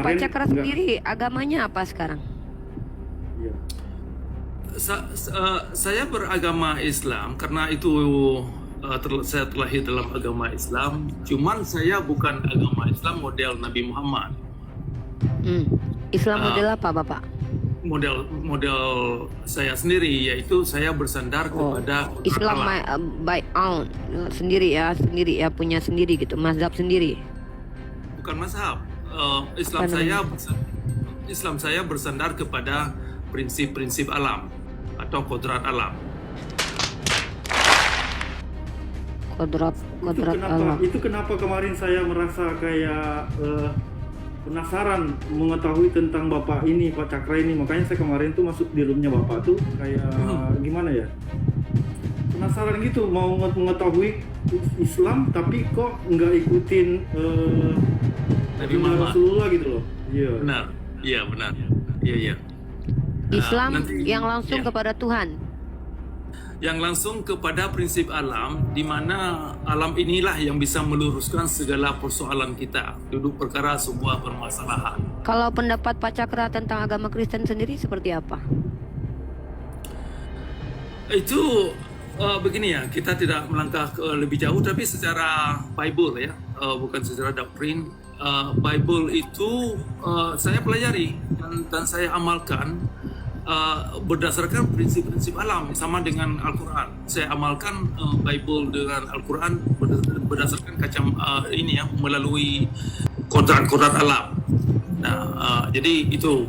Bapak kemarin Cakra enggak. sendiri agamanya apa sekarang? Iya. Saya beragama Islam karena itu saya terlahir dalam agama Islam. Cuman saya bukan agama Islam model Nabi Muhammad. Islam Uh, model apa Bapak? model saya sendiri, yaitu saya bersandar Oh, kepada kodrat Islam Allah. by own sendiri ya punya sendiri gitu, mazhab sendiri. Bukan mazhab. Apa namanya? Islam saya bersandar kepada prinsip-prinsip alam atau kodrat alam. Kodrat alam. Itu kenapa kemarin saya merasa kayak penasaran mengetahui tentang Bapak ini, Pak Cakra ini. Makanya saya kemarin tuh masuk di roomnya Bapak tuh kayak gimana ya? Penasaran gitu, mau mengetahui Islam tapi kok nggak ikutin Nabi agama Muhammad. Rasulullah gitu loh. Iya. Benar. Iya, benar. Iya. Islam Nanti- yang langsung ya. kepada Tuhan. Yang langsung kepada prinsip alam, di mana alam inilah yang bisa meluruskan segala persoalan kita, duduk perkara sebuah permasalahan. Kalau pendapat Pak Cakra tentang agama Kristen sendiri seperti apa? Itu begini ya, kita tidak melangkah lebih jauh, tapi secara Bible ya, bukan secara doktrin. Bible itu saya pelajari dan saya amalkan berdasarkan prinsip-prinsip alam, sama dengan Al-Quran. Saya amalkan Bible dengan Al-Quran berdasarkan ini ya, melalui kodrat-kodrat alam. Nah, jadi itu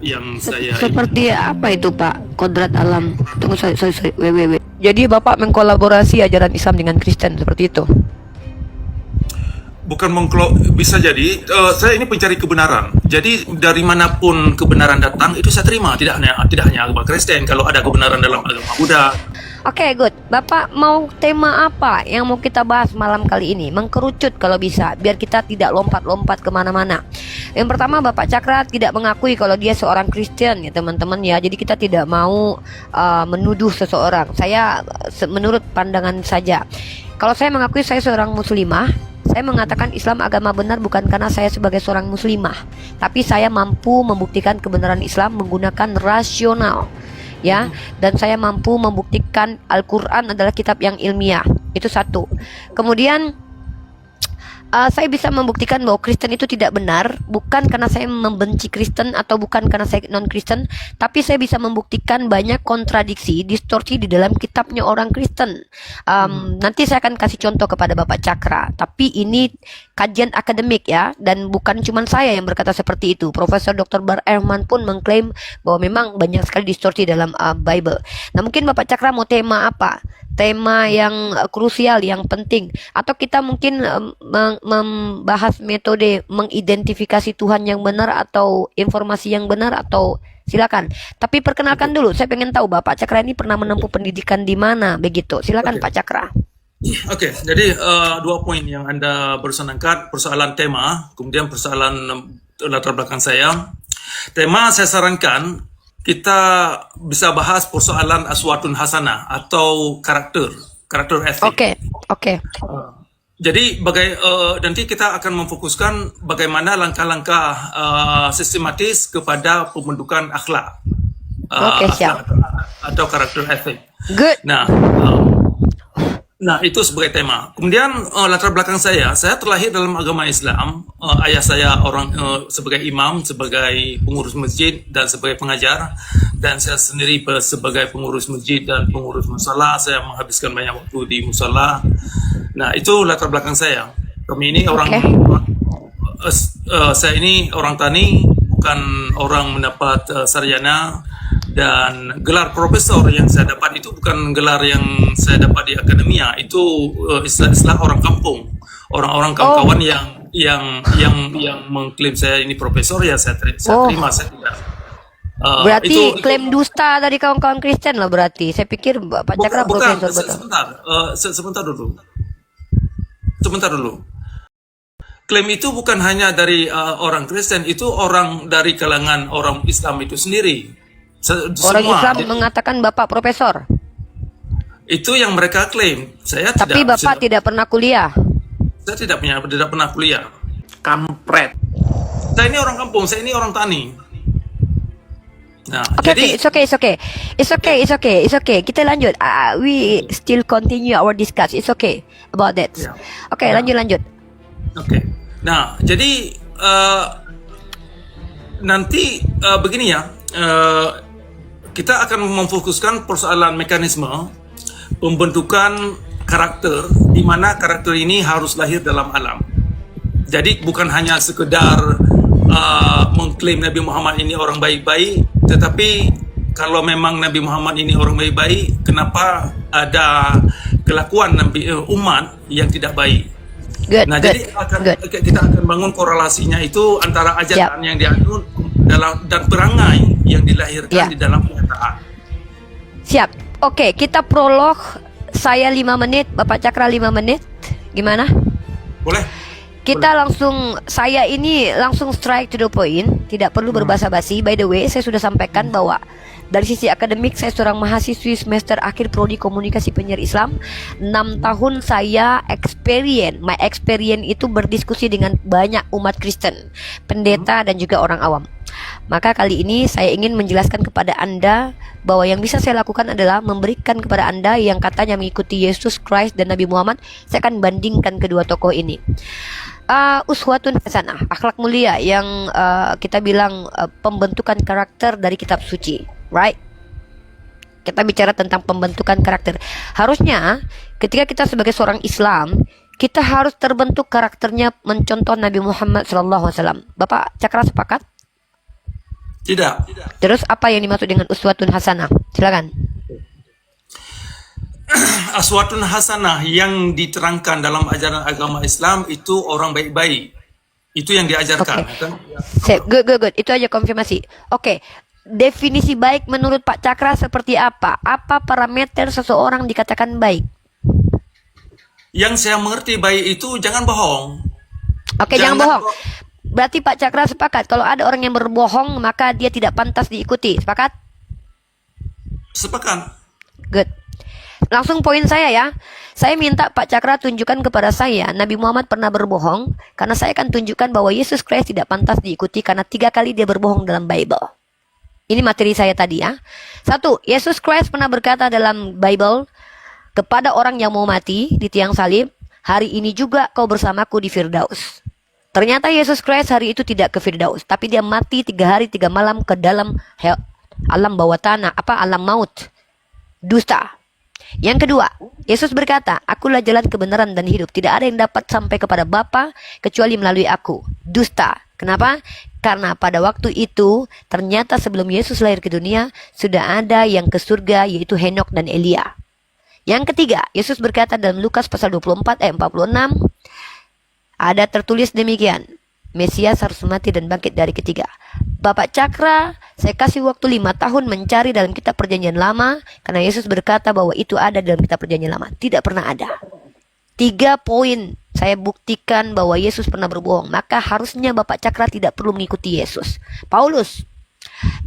yang saya Seperti apa itu Pak? Kodrat alam. Tunggu sorry. Wait. Jadi Bapak mengkolaborasi ajaran Islam dengan Kristen seperti itu? bukan bisa jadi saya ini pencari kebenaran. Jadi dari manapun kebenaran datang itu saya terima, tidak hanya agama Kristen. Kalau ada kebenaran dalam agama Buddha. Oke, good. Bapak mau tema apa yang mau kita bahas malam kali ini? Mengkerucut kalau bisa, biar kita tidak lompat-lompat kemana-mana. Yang pertama, Bapak Cakra tidak mengakui kalau dia seorang Kristen ya teman-teman ya. Jadi kita tidak mau menuduh seseorang. Saya menurut pandangan saja. Kalau saya mengakui saya seorang muslimah, saya mengatakan Islam agama benar bukan karena saya sebagai seorang muslimah, tapi saya mampu membuktikan kebenaran Islam menggunakan rasional. Ya, dan saya mampu membuktikan Al-Quran adalah kitab yang ilmiah. Itu satu. Kemudian saya bisa membuktikan bahwa Kristen itu tidak benar, bukan karena saya membenci Kristen atau bukan karena saya non-Kristen, tapi saya bisa membuktikan banyak kontradiksi, distorsi di dalam kitabnya orang Kristen. Nanti saya akan kasih contoh kepada Bapak Cakra, tapi ini kajian akademik ya, dan bukan cuma saya yang berkata seperti itu. Profesor Dr. Bar Ehrman pun mengklaim bahwa memang banyak sekali distorsi dalam Bible. Nah, mungkin Bapak Cakra mau tema apa? Tema yang krusial, yang penting, atau kita mungkin membahas metode mengidentifikasi Tuhan yang benar atau informasi yang benar, atau silakan. Tapi perkenalkan dulu, saya pengen tahu Bapak Cakra ini pernah menempuh pendidikan di mana begitu. Silakan Pak Cakra. Oke, jadi 2 poin yang Anda barusan angkat, persoalan tema, kemudian persoalan latar belakang saya. Tema saya sarankan kita bisa bahas persoalan aswatun hasanah atau karakter etik. Oke. Jadi nanti kita akan memfokuskan bagaimana langkah-langkah sistematis kepada pembentukan akhlak. Oke, siap. Atau karakter etik. Good. Nah, itu sebagai tema. Kemudian latar belakang saya terlahir dalam agama Islam. Ayah saya sebagai imam, sebagai pengurus masjid dan sebagai pengajar, dan saya sendiri sebagai pengurus masjid dan pengurus musala. Saya menghabiskan banyak waktu di musala. Nah, itu latar belakang saya. Kami ini saya ini orang tani, bukan orang mendapat sarjana. Dan gelar profesor yang saya dapat itu bukan gelar yang saya dapat di akademia, itu istilah orang kampung, orang-orang kawan-kawan yang mengklaim saya ini profesor, ya saya terima, saya tidak. Berarti klaim dusta dari kawan-kawan Kristen lah berarti. Saya pikir Pak Cakra profesor betul. Sebentar dulu. Klaim itu bukan hanya dari orang Kristen, itu orang dari kalangan orang Islam itu sendiri. Orang Islam mengatakan Bapak profesor. Itu yang mereka klaim. Tapi Bapak tidak pernah kuliah. Saya tidak pernah kuliah. Kampret. Saya ini orang kampung, saya ini orang tani. Nah, Okay, jadi okay, it's okay. Kita lanjut. We still continue our discuss. It's okay about that. Ya. Okay, Ya. lanjut. Oke. Nah, jadi nanti begini ya, kita akan memfokuskan persoalan mekanisme pembentukan karakter, di mana karakter ini harus lahir dalam alam. Jadi bukan hanya sekedar mengklaim Nabi Muhammad ini orang baik-baik, tetapi kalau memang Nabi Muhammad ini orang baik-baik, kenapa ada kelakuan umat yang tidak baik? Good, Nah, good, jadi good. kita akan bangun korelasinya itu antara ajaran yang dianut dan perangai yang dilahirkan Yap. di dalam kenyataan. Siap. Oke, kita prolog. Saya 5 menit, Bapak Cakra 5 menit. Gimana? Boleh? Kita saya ini langsung strike to the point, tidak perlu berbasa-basi. By the way, saya sudah sampaikan bahwa dari sisi akademik saya seorang mahasiswi semester akhir prodi komunikasi penyiar Islam. 6 tahun saya my experience itu berdiskusi dengan banyak umat Kristen, pendeta dan juga orang awam. Maka kali ini saya ingin menjelaskan kepada Anda bahwa yang bisa saya lakukan adalah memberikan kepada Anda yang katanya mengikuti Yesus Christ dan Nabi Muhammad. Saya akan bandingkan kedua tokoh ini. Uswatun hasanah, akhlak mulia yang kita bilang pembentukan karakter dari kitab suci, right? Kita bicara tentang pembentukan karakter. Harusnya ketika kita sebagai seorang Islam, kita harus terbentuk karakternya mencontoh Nabi Muhammad SAW. Bapak Cakra sepakat? Tidak. Terus apa yang dimaksud dengan uswatun hasanah? Silakan. Aswatun hasanah yang diterangkan dalam ajaran agama Islam itu orang baik-baik. Itu yang diajarkan. Oke. Good. Itu aja konfirmasi. Oke. Definisi baik menurut Pak Cakra seperti apa? Apa parameter seseorang dikatakan baik? Yang saya mengerti baik itu jangan bohong. Oke, jangan bohong. Berarti Pak Cakra sepakat kalau ada orang yang berbohong maka dia tidak pantas diikuti. Sepakat? Sepakat. Good. Langsung poin saya ya. Saya minta Pak Cakra tunjukkan kepada saya Nabi Muhammad pernah berbohong, karena saya akan tunjukkan bahwa Yesus Kristus tidak pantas diikuti karena 3 kali dia berbohong dalam Bible. Ini materi saya tadi ya. 1. Yesus Kristus pernah berkata dalam Bible kepada orang yang mau mati di tiang salib, hari ini juga kau bersamaku di Firdaus. Ternyata Yesus Kristus hari itu tidak ke Firdaus, tapi dia mati 3 hari 3 malam ke dalam alam bawah tanah, alam maut. Dusta. Yang kedua, Yesus berkata, akulah jalan kebenaran dan hidup. Tidak ada yang dapat sampai kepada Bapa kecuali melalui aku. Dusta. Kenapa? Karena pada waktu itu, ternyata sebelum Yesus lahir ke dunia, sudah ada yang ke surga, yaitu Henok dan Elia. Yang ketiga, Yesus berkata dalam Lukas pasal 24 ayat 46, ada tertulis demikian, Mesias harus mati dan bangkit dari ketiga. Bapak Cakra, saya kasih waktu 5 tahun mencari dalam kitab perjanjian lama, karena Yesus berkata bahwa itu ada dalam kitab perjanjian lama. Tidak pernah ada. 3 poin saya buktikan bahwa Yesus pernah berbohong. Maka harusnya Bapak Cakra tidak perlu mengikuti Yesus. Paulus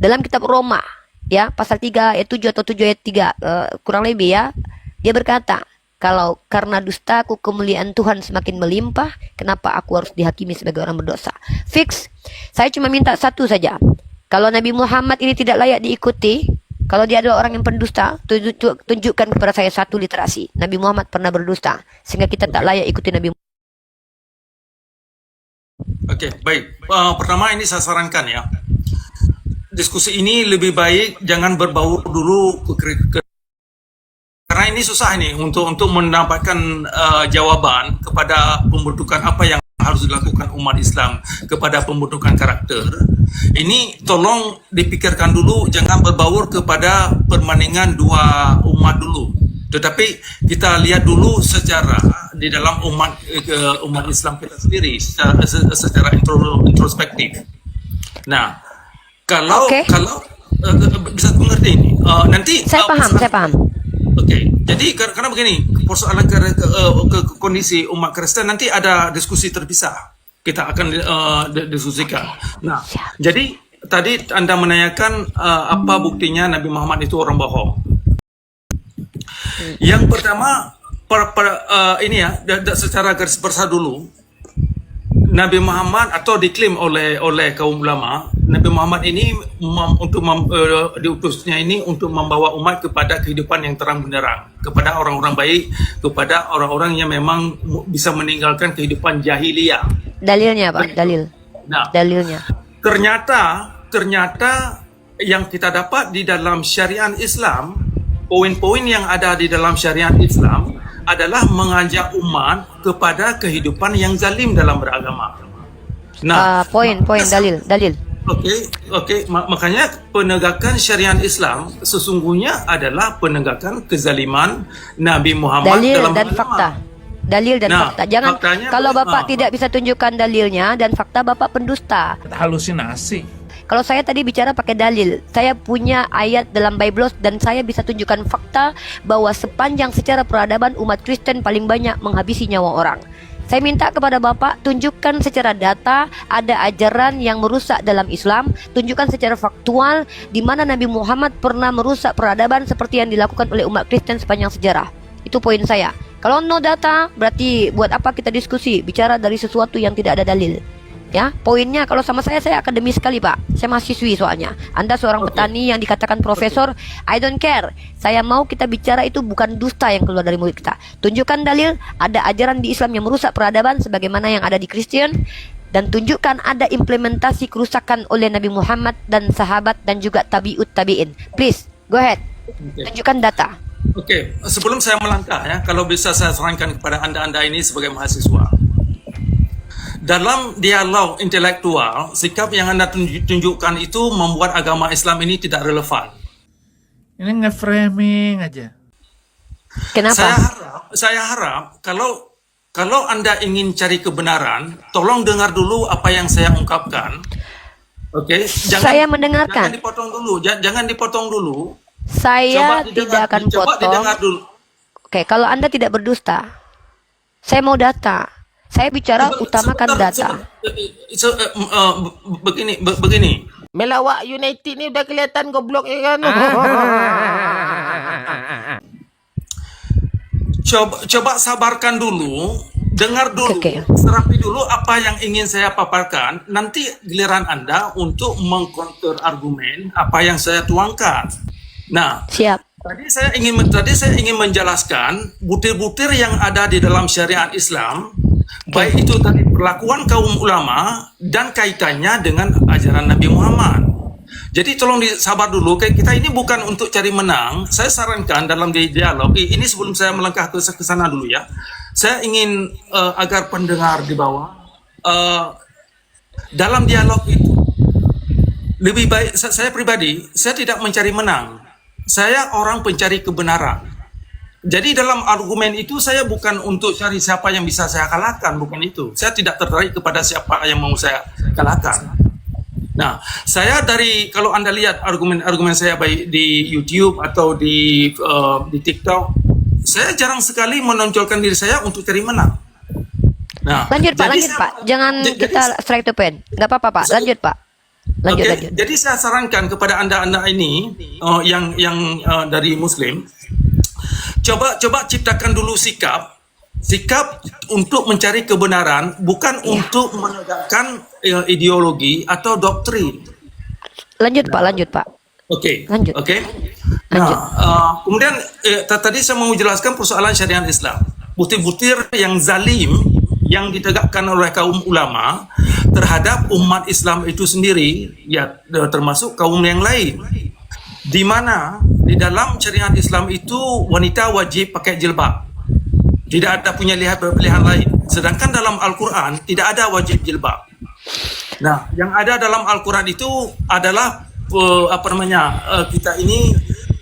dalam kitab Roma ya, pasal 3 ayat 7 atau 7 ayat 3 kurang lebih ya, dia berkata, kalau karena dustaku kemuliaan Tuhan semakin melimpah, kenapa aku harus dihakimi sebagai orang berdosa? Fix. Saya cuma minta satu saja. Kalau Nabi Muhammad ini tidak layak diikuti, kalau dia adalah orang yang pendusta, tunjukkan kepada saya 1 literasi. Nabi Muhammad pernah berdusta, sehingga kita tak layak ikuti Nabi Muhammad. Oke, baik. Pertama ini saya sarankan ya. Diskusi ini lebih baik jangan berbau dulu ke karena ini susah nih untuk mendapatkan jawaban kepada pembentukan apa yang harus dilakukan umat Islam kepada pembentukan karakter. Ini tolong dipikirkan dulu, jangan berbaur kepada perbandingan 2 umat dulu. Tetapi kita lihat dulu secara di dalam umat Islam kita sendiri secara introspektif. Nah, kalau bisa mengerti ini, nanti saya paham. Oke, jadi karena begini, persoalan ke kondisi umat Kristen nanti ada diskusi terpisah. Kita akan diskusikan. Nah, jadi tadi Anda menanyakan apa buktinya Nabi Muhammad itu orang bohong. Yang pertama, ini ya, secara garis besar dulu, Nabi Muhammad atau diklaim oleh kaum ulama, Nabi Muhammad ini diutusnya ini untuk membawa umat kepada kehidupan yang terang benderang, kepada orang-orang baik, kepada orang-orang yang memang bisa meninggalkan kehidupan jahiliyah. Dalilnya Pak, Nah, dalilnya. ternyata yang kita dapat di dalam syariat Islam, poin-poin yang ada di dalam syariat Islam adalah mengajak umat kepada kehidupan yang zalim dalam beragama. Poin dalil. Okey. Makanya penegakan syariat Islam sesungguhnya adalah penegakan kezaliman Nabi Muhammad Dalil dalam dan beragama. fakta. Dalil dan Nah, fakta. Jangan faktanya kalau boleh, Bapak tidak bisa tunjukkan dalilnya dan fakta, Bapak pendusta. Halusinasi. Kalau saya tadi bicara pakai dalil, saya punya ayat dalam Bible dan saya bisa tunjukkan fakta bahwa sepanjang sejarah peradaban umat Kristen paling banyak menghabisi nyawa orang. Saya minta kepada Bapak tunjukkan secara data ada ajaran yang merusak dalam Islam, tunjukkan secara faktual di mana Nabi Muhammad pernah merusak peradaban seperti yang dilakukan oleh umat Kristen sepanjang sejarah. Itu poin saya. Kalau no data, berarti buat apa kita diskusi, bicara dari sesuatu yang tidak ada dalil. Ya, poinnya kalau sama saya akademis sekali Pak. Saya mahasiswi soalnya. Anda seorang petani yang dikatakan profesor, I don't care. Saya mau kita bicara itu bukan dusta yang keluar dari mulut kita. Tunjukkan dalil, ada ajaran di Islam yang merusak peradaban sebagaimana yang ada di Kristen, dan tunjukkan ada implementasi kerusakan oleh Nabi Muhammad dan sahabat dan juga tabi'ut tabi'in. Please, go ahead. Tunjukkan data. Oke, sebelum saya melangkah ya, kalau bisa saya sarankan kepada anda ini sebagai mahasiswa. Dalam dialog intelektual, sikap yang anda tunjukkan itu membuat agama Islam ini tidak relevan. Ini nge-framing aja. Kenapa? Saya harap kalau anda ingin cari kebenaran, tolong dengar dulu apa yang saya ungkapkan. Oke, Saya mendengarkan. Jangan dipotong dulu, jangan dipotong dulu. Saya tidak akan coba potong. didengar dulu. Oke, kalau Anda tidak berdusta, saya mau data. Saya bicara utamakan data. Begini. Melawak United ni udah kelihatan goblok ya kan. Coba sabarkan dulu, dengar dulu, Oke. serapi dulu apa yang ingin saya paparkan. Nanti giliran Anda untuk mengcounter argumen apa yang saya tuangkan. Nah, Siap. tadi saya ingin menjelaskan butir-butir yang ada di dalam syariat Islam, baik itu tadi perlakuan kaum ulama dan kaitannya dengan ajaran Nabi Muhammad. Jadi tolong sabar dulu, kita ini bukan untuk cari menang. Saya sarankan dalam dialog ini sebelum saya melangkah ke sana dulu ya. Saya ingin agar pendengar di bawah dalam dialog itu lebih baik saya pribadi, saya tidak mencari menang. Saya orang pencari kebenaran. Jadi dalam argumen itu saya bukan untuk cari siapa yang bisa saya kalahkan, bukan itu. Saya tidak tertarik kepada siapa yang mau saya kalahkan. Nah, saya kalau Anda lihat argumen-argumen saya baik di YouTube atau di TikTok, saya jarang sekali menonjolkan diri saya untuk cari menang. Nah, Lanjut Pak. Jangan kita straight to point. Nggak apa-apa Pak. Lanjut Pak. Lanjut. Jadi saya sarankan kepada anda ini yang dari Muslim, coba ciptakan dulu sikap untuk mencari kebenaran, bukan untuk menegakkan ideologi atau doktrin. Lanjut Pak. Oke. Lanjut. Nah, kemudian tadi saya mau jelaskan persoalan syariat Islam, butir-butir yang zalim yang ditegakkan oleh kaum ulama terhadap umat Islam itu sendiri, ya termasuk kaum yang lain. Di mana di dalam syariat Islam itu wanita wajib pakai jilbab. Tidak ada punya pilihan lain. Sedangkan dalam Al-Quran tidak ada wajib jilbab. Nah, yang ada dalam Al-Quran itu adalah kita ini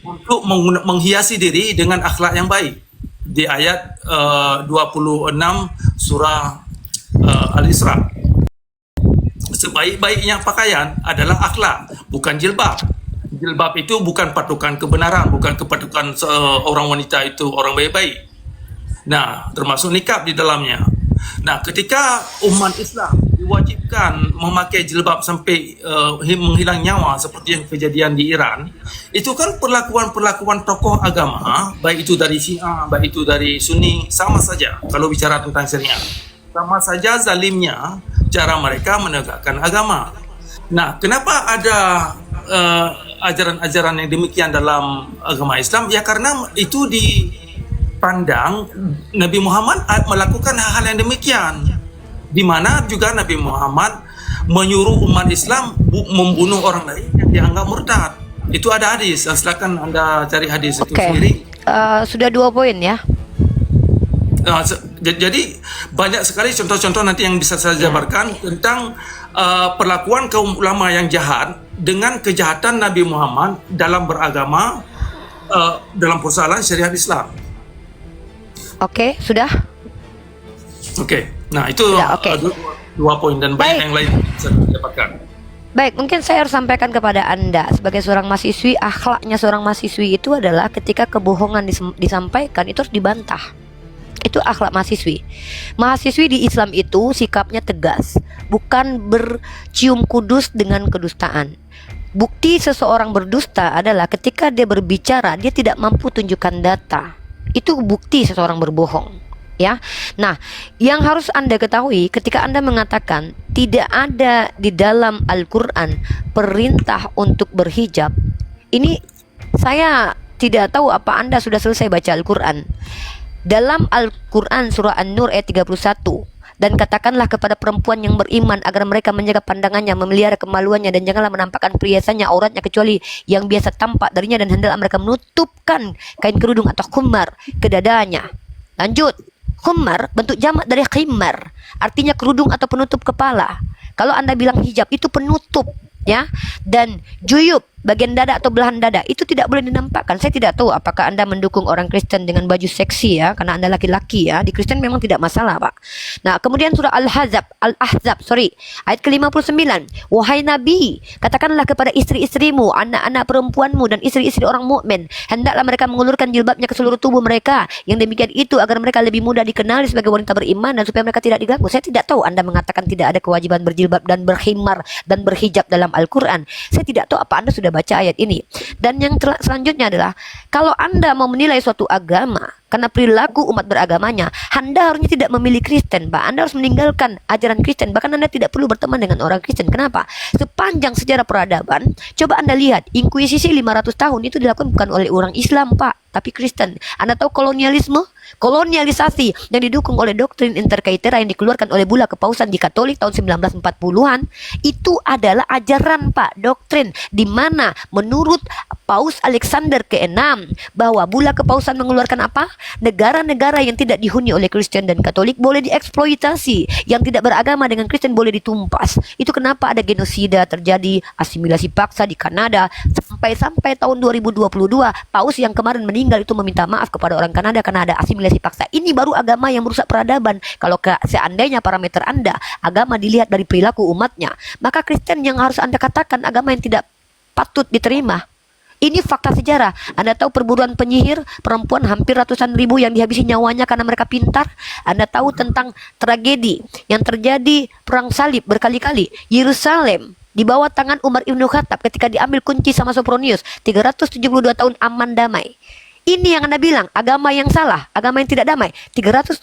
untuk menghiasi diri dengan akhlak yang baik. Di ayat 26 surah Al-Isra. Sebaik-baiknya pakaian adalah akhlak, bukan jilbab. Jilbab itu bukan patokan kebenaran, bukan kepatukan orang wanita itu orang baik-baik. Nah, termasuk nikab di dalamnya. Nah, ketika umat Islam diwajibkan memakai jilbab sampai menghilang nyawa seperti yang kejadian di Iran, itu kan perlakuan tokoh agama, baik itu dari Syiah, baik itu dari Sunni, sama saja kalau bicara tentang syariat. sama saja zalimnya cara mereka menegakkan agama. Nah, kenapa ada ajaran-ajaran yang demikian dalam agama Islam? Ya karena itu dipandang Nabi Muhammad melakukan hal-hal yang demikian, di mana juga Nabi Muhammad menyuruh umat Islam membunuh orang lain yang dianggap murtad. Itu ada hadis. Silakan Anda cari hadis itu Oke. sendiri. Sudah 2 poin ya. Jadi banyak sekali contoh-contoh nanti yang bisa saya jabarkan tentang perlakuan kaum ulama yang jahat dengan kejahatan Nabi Muhammad dalam beragama dalam persoalan syariat Islam. Oke, sudah? Oke. Nah, itu Ya, oke. dua poin dan banyak Baik. yang lain yang bisa saya dapatkan. Baik, mungkin saya harus sampaikan kepada Anda sebagai seorang mahasiswi, akhlaknya seorang mahasiswi itu adalah ketika kebohongan disampaikan itu harus dibantah. Itu akhlak mahasiswi. Mahasiswi di Islam itu sikapnya tegas, bukan bercium kudus dengan kedustaan. Bukti seseorang berdusta adalah ketika dia berbicara, dia tidak mampu tunjukkan data. Itu bukti seseorang berbohong. Ya, nah, yang harus Anda ketahui ketika Anda mengatakan tidak ada di dalam Al-Quran perintah untuk berhijab, ini saya tidak tahu apa Anda sudah selesai baca Al-Quran. Dalam Al-Quran surah An-Nur ayat 31, dan katakanlah kepada perempuan yang beriman agar mereka menjaga pandangannya, memelihara kemaluannya, dan janganlah menampakkan perhiasannya, auratnya kecuali yang biasa tampak darinya, dan hendaklah mereka menutupkan kain kerudung atau khumar ke dadanya. Lanjut. Khumar bentuk jamak dari khimar, artinya kerudung atau penutup kepala. Kalau Anda bilang hijab itu penutup, ya. Dan juyub, bagian dada atau belahan dada, itu tidak boleh dinampakkan. Saya tidak tahu apakah Anda mendukung orang Kristen dengan baju seksi ya, karena Anda laki-laki ya. Di Kristen memang tidak masalah, Pak. Nah, kemudian surah Al-Ahzab, ayat ke-59. Wahai Nabi, katakanlah kepada istri-istrimu, anak-anak perempuanmu dan istri-istri orang mukmin, hendaklah mereka mengulurkan jilbabnya ke seluruh tubuh mereka. Yang demikian itu agar mereka lebih mudah dikenali sebagai wanita beriman dan supaya mereka tidak diganggu. Saya tidak tahu Anda mengatakan tidak ada kewajiban berjilbab dan berkhimar dan berhijab dalam Al-Quran. Saya tidak tahu apa Anda sudah baca ayat ini. Dan yang selanjutnya adalah kalau Anda mau menilai suatu agama karena perilaku umat beragamanya, Anda harusnya tidak memilih Kristen, Pak. Anda harus meninggalkan ajaran Kristen. Bahkan Anda tidak perlu berteman dengan orang Kristen. Kenapa? Sepanjang sejarah peradaban, coba Anda lihat, inkuisisi 500 tahun itu dilakukan bukan oleh orang Islam, Pak, tapi Kristen. Anda tahu kolonialisme? Kolonialisasi yang didukung oleh doktrin interkaitera yang dikeluarkan oleh Bulla Kepausan di Katolik tahun 1940-an, itu adalah ajaran, Pak, doktrin di mana menurut Paus Alexander ke-6 bahwa Bulla Kepausan mengeluarkan apa? Negara-negara yang tidak dihuni oleh Kristen dan Katolik boleh dieksploitasi, yang tidak beragama dengan Kristen boleh ditumpas. Itu kenapa ada genosida terjadi, asimilasi paksa di Kanada, sampai tahun 2022 Paus yang kemarin meninggal itu meminta maaf kepada orang Kanada karena ada asimilasi paksa. Ini baru agama yang merusak peradaban. Kalau seandainya parameter Anda agama dilihat dari perilaku umatnya, maka Kristen yang harus Anda katakan agama yang tidak patut diterima. Ini fakta sejarah. Anda tahu perburuan penyihir perempuan hampir ratusan ribu yang dihabisi nyawanya karena mereka pintar. Anda tahu tentang tragedi yang terjadi perang salib berkali-kali. Yerusalem di bawah tangan Umar Ibn Khattab ketika diambil kunci sama Sopronius, 372 tahun aman damai. Ini yang Anda bilang agama yang salah, agama yang tidak damai. 372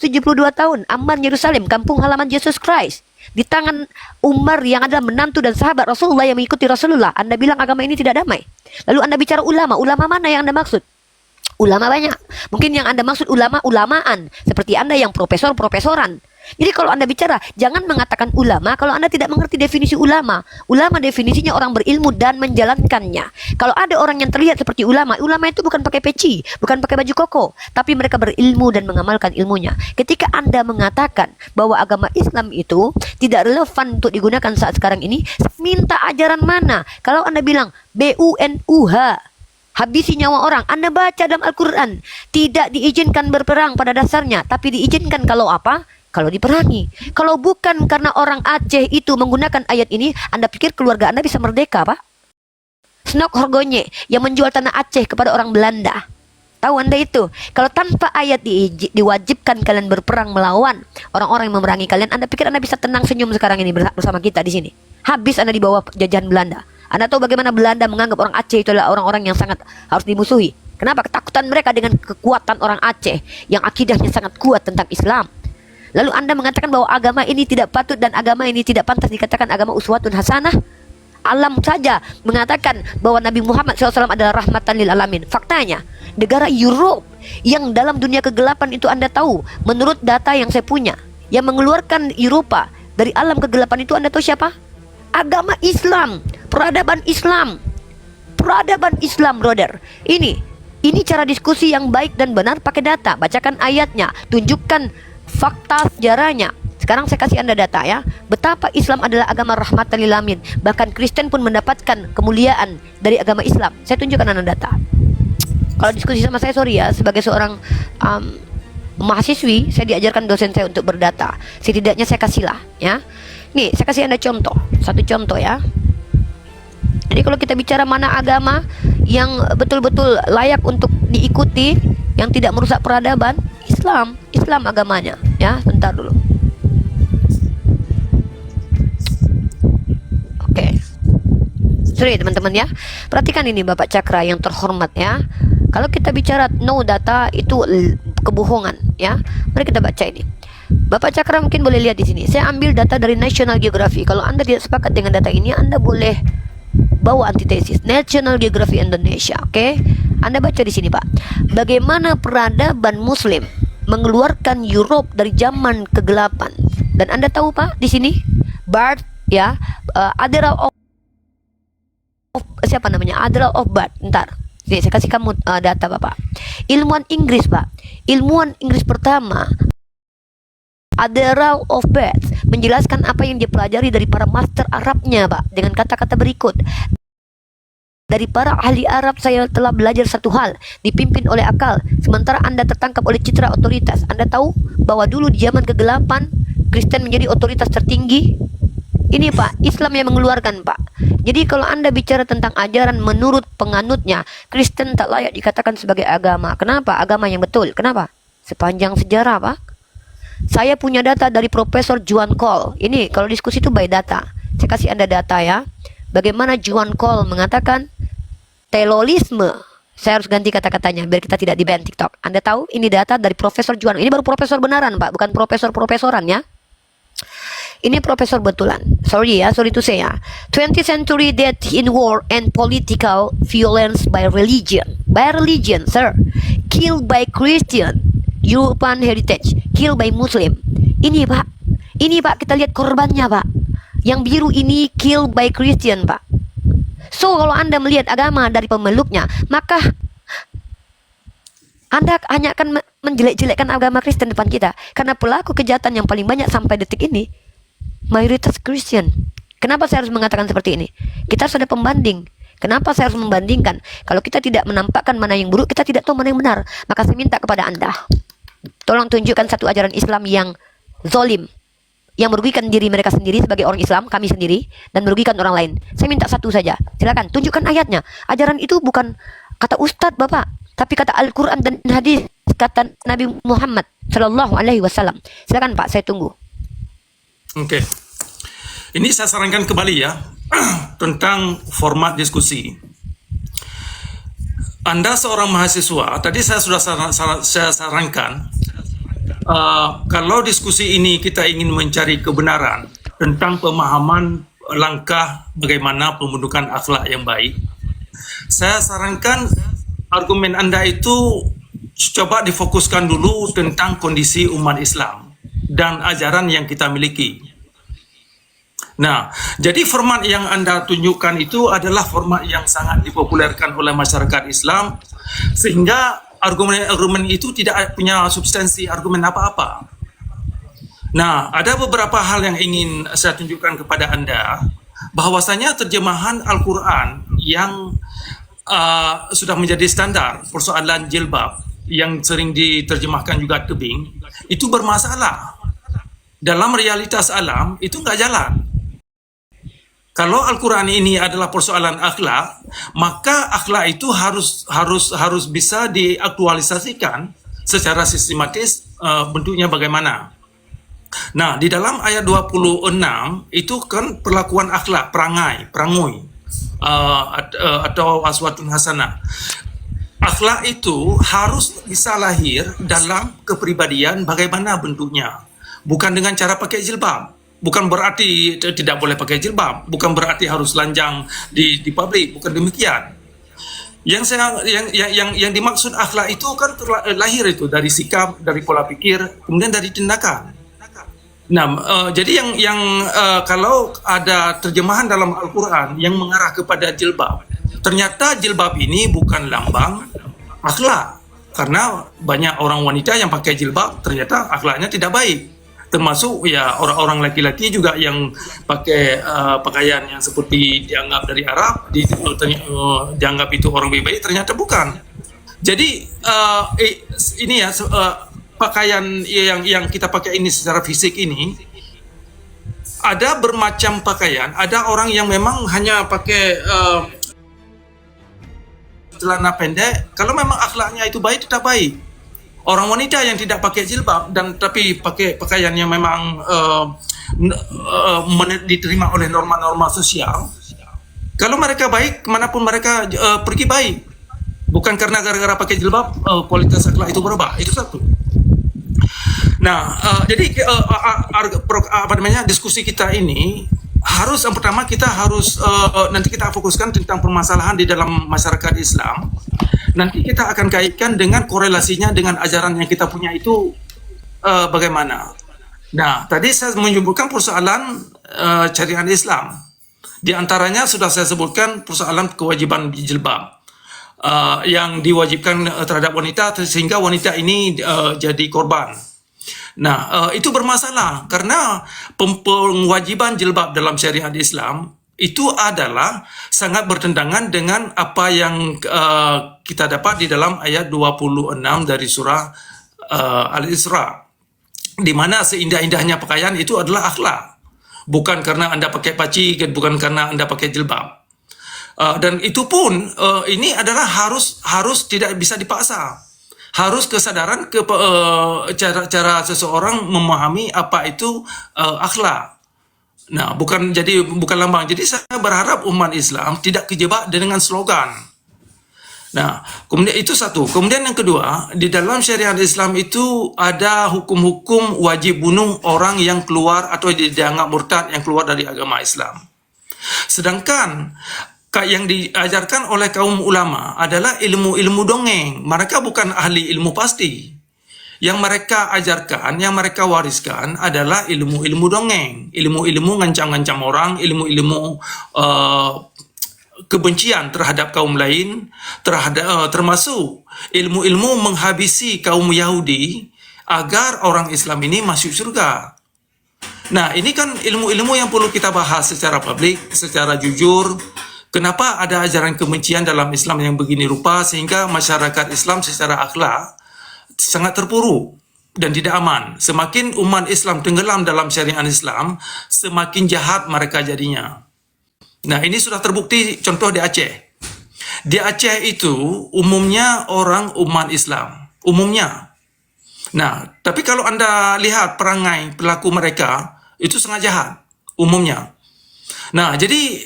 tahun aman Yerusalem, kampung halaman Yesus Christ, di tangan Umar yang adalah menantu dan sahabat Rasulullah yang mengikuti Rasulullah. Anda bilang agama ini tidak damai. Lalu Anda bicara ulama, ulama mana yang Anda maksud? Ulama banyak. Mungkin yang Anda maksud ulama-ulamaan, seperti Anda yang profesor-profesoran. Jadi kalau Anda bicara, jangan mengatakan ulama kalau Anda tidak mengerti definisi ulama. Ulama definisinya orang berilmu dan menjalankannya. Kalau ada orang yang terlihat seperti ulama, ulama itu bukan pakai peci, bukan pakai baju koko, tapi mereka berilmu dan mengamalkan ilmunya. Ketika Anda mengatakan bahwa agama Islam itu tidak relevan untuk digunakan saat sekarang ini, minta ajaran mana? Kalau Anda bilang BUNUH, habisi nyawa orang, Anda baca dalam Al-Quran, tidak diizinkan berperang pada dasarnya, tapi diizinkan kalau apa? Kalau diperangi. Kalau bukan karena orang Aceh itu menggunakan ayat ini, Anda pikir keluarga Anda bisa merdeka, Pak? Snok Horgonye yang menjual tanah Aceh kepada orang Belanda. Tahu Anda itu? Kalau tanpa ayat diwajibkan kalian berperang melawan orang-orang yang memerangi kalian, Anda pikir Anda bisa tenang senyum sekarang ini bersama kita di sini? Habis Anda di bawah jajahan Belanda. Anda tahu bagaimana Belanda menganggap orang Aceh itu adalah orang-orang yang sangat harus dimusuhi. Kenapa? Ketakutan mereka dengan kekuatan orang Aceh yang akidahnya sangat kuat tentang Islam. Lalu Anda mengatakan bahwa agama ini tidak patut dan agama ini tidak pantas dikatakan agama uswatun hasanah. Alam saja mengatakan bahwa Nabi Muhammad SAW adalah rahmatan lil alamin. Faktanya, negara Europe yang dalam dunia kegelapan itu Anda tahu, menurut data yang saya punya, yang mengeluarkan Eropa dari alam kegelapan itu Anda tahu siapa? Agama Islam, peradaban Islam. Peradaban Islam, brother. Ini cara diskusi yang baik dan benar pakai data. Bacakan ayatnya, tunjukkan fakta sejarahnya. Sekarang saya kasih Anda data ya. Betapa Islam adalah agama rahmatan lil alamin. Bahkan Kristen pun mendapatkan kemuliaan dari agama Islam. Saya tunjukkan Anda data. Kalau diskusi sama saya, sorry ya, sebagai seorang mahasiswi, saya diajarkan dosen saya untuk berdata. Setidaknya saya kasihlah ya. Nih, saya kasih Anda contoh. Satu contoh ya. Jadi kalau kita bicara mana agama yang betul-betul layak untuk diikuti, yang tidak merusak peradaban, Islam agamanya ya. Bentar dulu. Oke. Sorry teman-teman ya. Perhatikan ini Bapak Cakra yang terhormat ya. Kalau kita bicara no data itu kebohongan ya. Mari kita baca ini. Bapak Cakra mungkin boleh lihat di sini. Saya ambil data dari National Geographic. Kalau Anda tidak sepakat dengan data ini, Anda boleh bawa antitesis. National Geographic Indonesia, oke? Anda baca di sini, Pak. Bagaimana peradaban Muslim mengeluarkan Europe dari zaman kegelapan. Dan Anda tahu, Pak, di sini Bart ya, Admiral of siapa namanya? Admiral of Bart. Ntar. Nih, saya kasih kamu data, Bapak. Ilmuwan Inggris, Pak. Ilmuwan Inggris pertama, Admiral of Bath, menjelaskan apa yang dia pelajari dari para master Arabnya, Pak, dengan kata-kata berikut. Dari para ahli Arab saya telah belajar satu hal, dipimpin oleh akal, sementara Anda tertangkap oleh citra otoritas. Anda tahu bahwa dulu di zaman kegelapan, Kristen menjadi otoritas tertinggi. Ini Pak, Islam yang mengeluarkan, Pak. Jadi kalau Anda bicara tentang ajaran menurut penganutnya, Kristen tak layak dikatakan sebagai agama. Kenapa? Agama yang betul. Kenapa? Sepanjang sejarah, Pak. Saya punya data dari Profesor Juan Cole. Ini kalau diskusi itu by data. Saya kasih Anda data ya. Bagaimana Juan Cole mengatakan telolisme. Saya harus ganti kata-katanya biar kita tidak di-ban TikTok. Anda tahu ini data dari Profesor Juan. Ini baru profesor benaran, Pak, bukan profesor-profesoran ya. Ini profesor betulan. Sorry to say ya. 20th century death in war and political violence by religion. By religion, sir. Killed by Christian. European heritage, killed by Muslim. Ini Pak, kita lihat korbannya, Pak. Yang biru ini killed by Christian, Pak. So kalau Anda melihat agama dari pemeluknya, maka Anda hanya akan menjelek-jelekkan agama Kristen depan kita. Karena pelaku kejahatan yang paling banyak sampai detik ini mayoritas Kristen. Kenapa saya harus mengatakan seperti ini? Kita harus ada pembanding. Kenapa saya harus membandingkan? Kalau kita tidak menampakkan mana yang buruk, kita tidak tahu mana yang benar. Maka saya minta kepada Anda, tolong tunjukkan satu ajaran Islam yang zolim, yang merugikan diri mereka sendiri sebagai orang Islam, kami sendiri, dan merugikan orang lain. Saya minta satu saja. Silakan tunjukkan ayatnya. Ajaran itu bukan kata Ustadz, Bapak, tapi kata Al-Quran dan hadis, kata Nabi Muhammad Sallallahu Alaihi Wasallam. Silakan Pak, saya tunggu. Oke. Ini saya sarankan kembali ya tentang format diskusi. Anda seorang mahasiswa, tadi saya sudah saya sarankan, kalau diskusi ini kita ingin mencari kebenaran tentang pemahaman langkah bagaimana pembentukan akhlak yang baik, saya sarankan argumen Anda itu coba difokuskan dulu tentang kondisi umat Islam dan ajaran yang kita miliki. Nah, jadi format yang Anda tunjukkan itu adalah format yang sangat dipopulerkan oleh masyarakat Islam, sehingga argumen-argumen itu tidak punya substansi argumen apa-apa. Nah, ada beberapa hal yang ingin saya tunjukkan kepada Anda, bahwasanya terjemahan Al-Quran yang sudah menjadi standar persoalan jilbab, yang sering diterjemahkan juga tebing, itu bermasalah. Dalam realitas alam, itu nggak jalan. Kalau Al-Quran ini adalah persoalan akhlak, maka akhlak itu harus bisa diaktualisasikan secara sistematis, bentuknya bagaimana. Nah, di dalam ayat 26 itu kan perlakuan akhlak, perangai, atau aswatun hasanah. Akhlak itu harus bisa lahir dalam kepribadian bagaimana bentuknya. bukan dengan cara pakai jilbab. Bukan berarti tidak boleh pakai jilbab, bukan berarti harus lanjang di publik, bukan demikian. Yang dimaksud akhlak itu kan lahir itu dari sikap, dari pola pikir, kemudian dari tindakan. Nah, jadi kalau ada terjemahan dalam Al-Quran yang mengarah kepada jilbab, ternyata jilbab ini bukan lambang akhlak, karena banyak orang wanita yang pakai jilbab ternyata akhlaknya tidak baik, termasuk ya orang-orang laki-laki juga yang pakai pakaian yang seperti dianggap dari Arab, dianggap itu orang baik, ternyata bukan. Jadi ini ya pakaian yang kita pakai ini secara fisik ini ada bermacam pakaian. Ada orang yang memang hanya pakai celana pendek, kalau memang akhlaknya itu baik, tidak baik. Orang wanita yang tidak pakai jilbab dan tapi pakai pakaian yang memang diterima oleh norma-norma sosial, kalau mereka baik, kemanapun mereka pergi baik. Bukan karena gara-gara pakai jilbab kualitas akhlak itu berubah. Itu satu. Nah, jadi diskusi kita ini harus, yang pertama kita harus nanti kita fokuskan tentang permasalahan di dalam masyarakat Islam. Nanti kita akan kaitkan dengan korelasinya dengan ajaran yang kita punya itu bagaimana. Nah, tadi saya menyebutkan persoalan syariat Islam. Di antaranya sudah saya sebutkan persoalan kewajiban jilbab yang diwajibkan terhadap wanita sehingga wanita ini jadi korban. Nah, itu bermasalah karena pengwajiban jilbab dalam syariat Islam itu adalah sangat bertentangan dengan apa yang kita dapat di dalam ayat 26 dari surah Al-Isra, di mana seindah-indahnya pakaian itu adalah akhlak, bukan karena Anda pakai paci, bukan karena Anda pakai jilbab. Dan itu pun ini adalah harus tidak bisa dipaksa. Harus kesadaran cara seseorang memahami apa itu akhlak. Nah, bukan lambang. Jadi saya berharap umat Islam tidak kejebak dengan slogan. Nah, kemudian itu satu. Kemudian yang kedua, di dalam syariat Islam itu ada hukum-hukum wajib bunuh orang yang keluar atau dianggap murtad yang keluar dari agama Islam. Sedangkan yang diajarkan oleh kaum ulama adalah ilmu-ilmu dongeng. Mereka bukan ahli ilmu pasti. Yang mereka ajarkan, yang mereka wariskan adalah ilmu-ilmu dongeng. Ilmu-ilmu ngancam-ngancam orang, ilmu-ilmu kebencian terhadap kaum lain, termasuk ilmu-ilmu menghabisi kaum Yahudi agar orang Islam ini masuk surga. Nah, ini kan ilmu-ilmu yang perlu kita bahas secara publik, secara jujur. Kenapa ada ajaran kebencian dalam Islam yang begini rupa sehingga masyarakat Islam secara akhlak sangat terpuruk dan tidak aman. Semakin umat Islam tenggelam dalam syariat Islam, semakin jahat mereka jadinya. Nah, ini sudah terbukti contoh di Aceh. Di Aceh itu umumnya orang umat Islam, umumnya. Nah, tapi kalau Anda lihat perangai pelaku mereka itu sangat jahat umumnya. Nah, jadi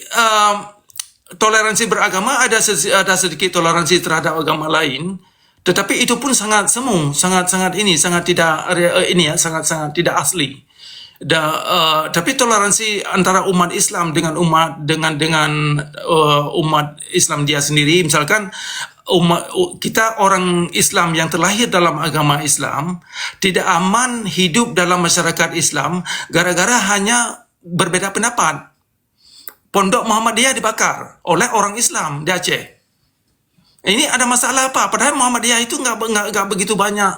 toleransi beragama ada sedikit toleransi terhadap agama lain, tetapi itu pun sangat semu, sangat tidak asli. Tapi toleransi antara umat Islam dengan umat Islam dia sendiri, misalkan kita orang Islam yang terlahir dalam agama Islam tidak aman hidup dalam masyarakat Islam gara-gara hanya berbeda pendapat. Pondok Muhammadiyah dibakar oleh orang Islam di Aceh. Ini ada masalah apa? Padahal Muhammadiyah itu nggak begitu banyak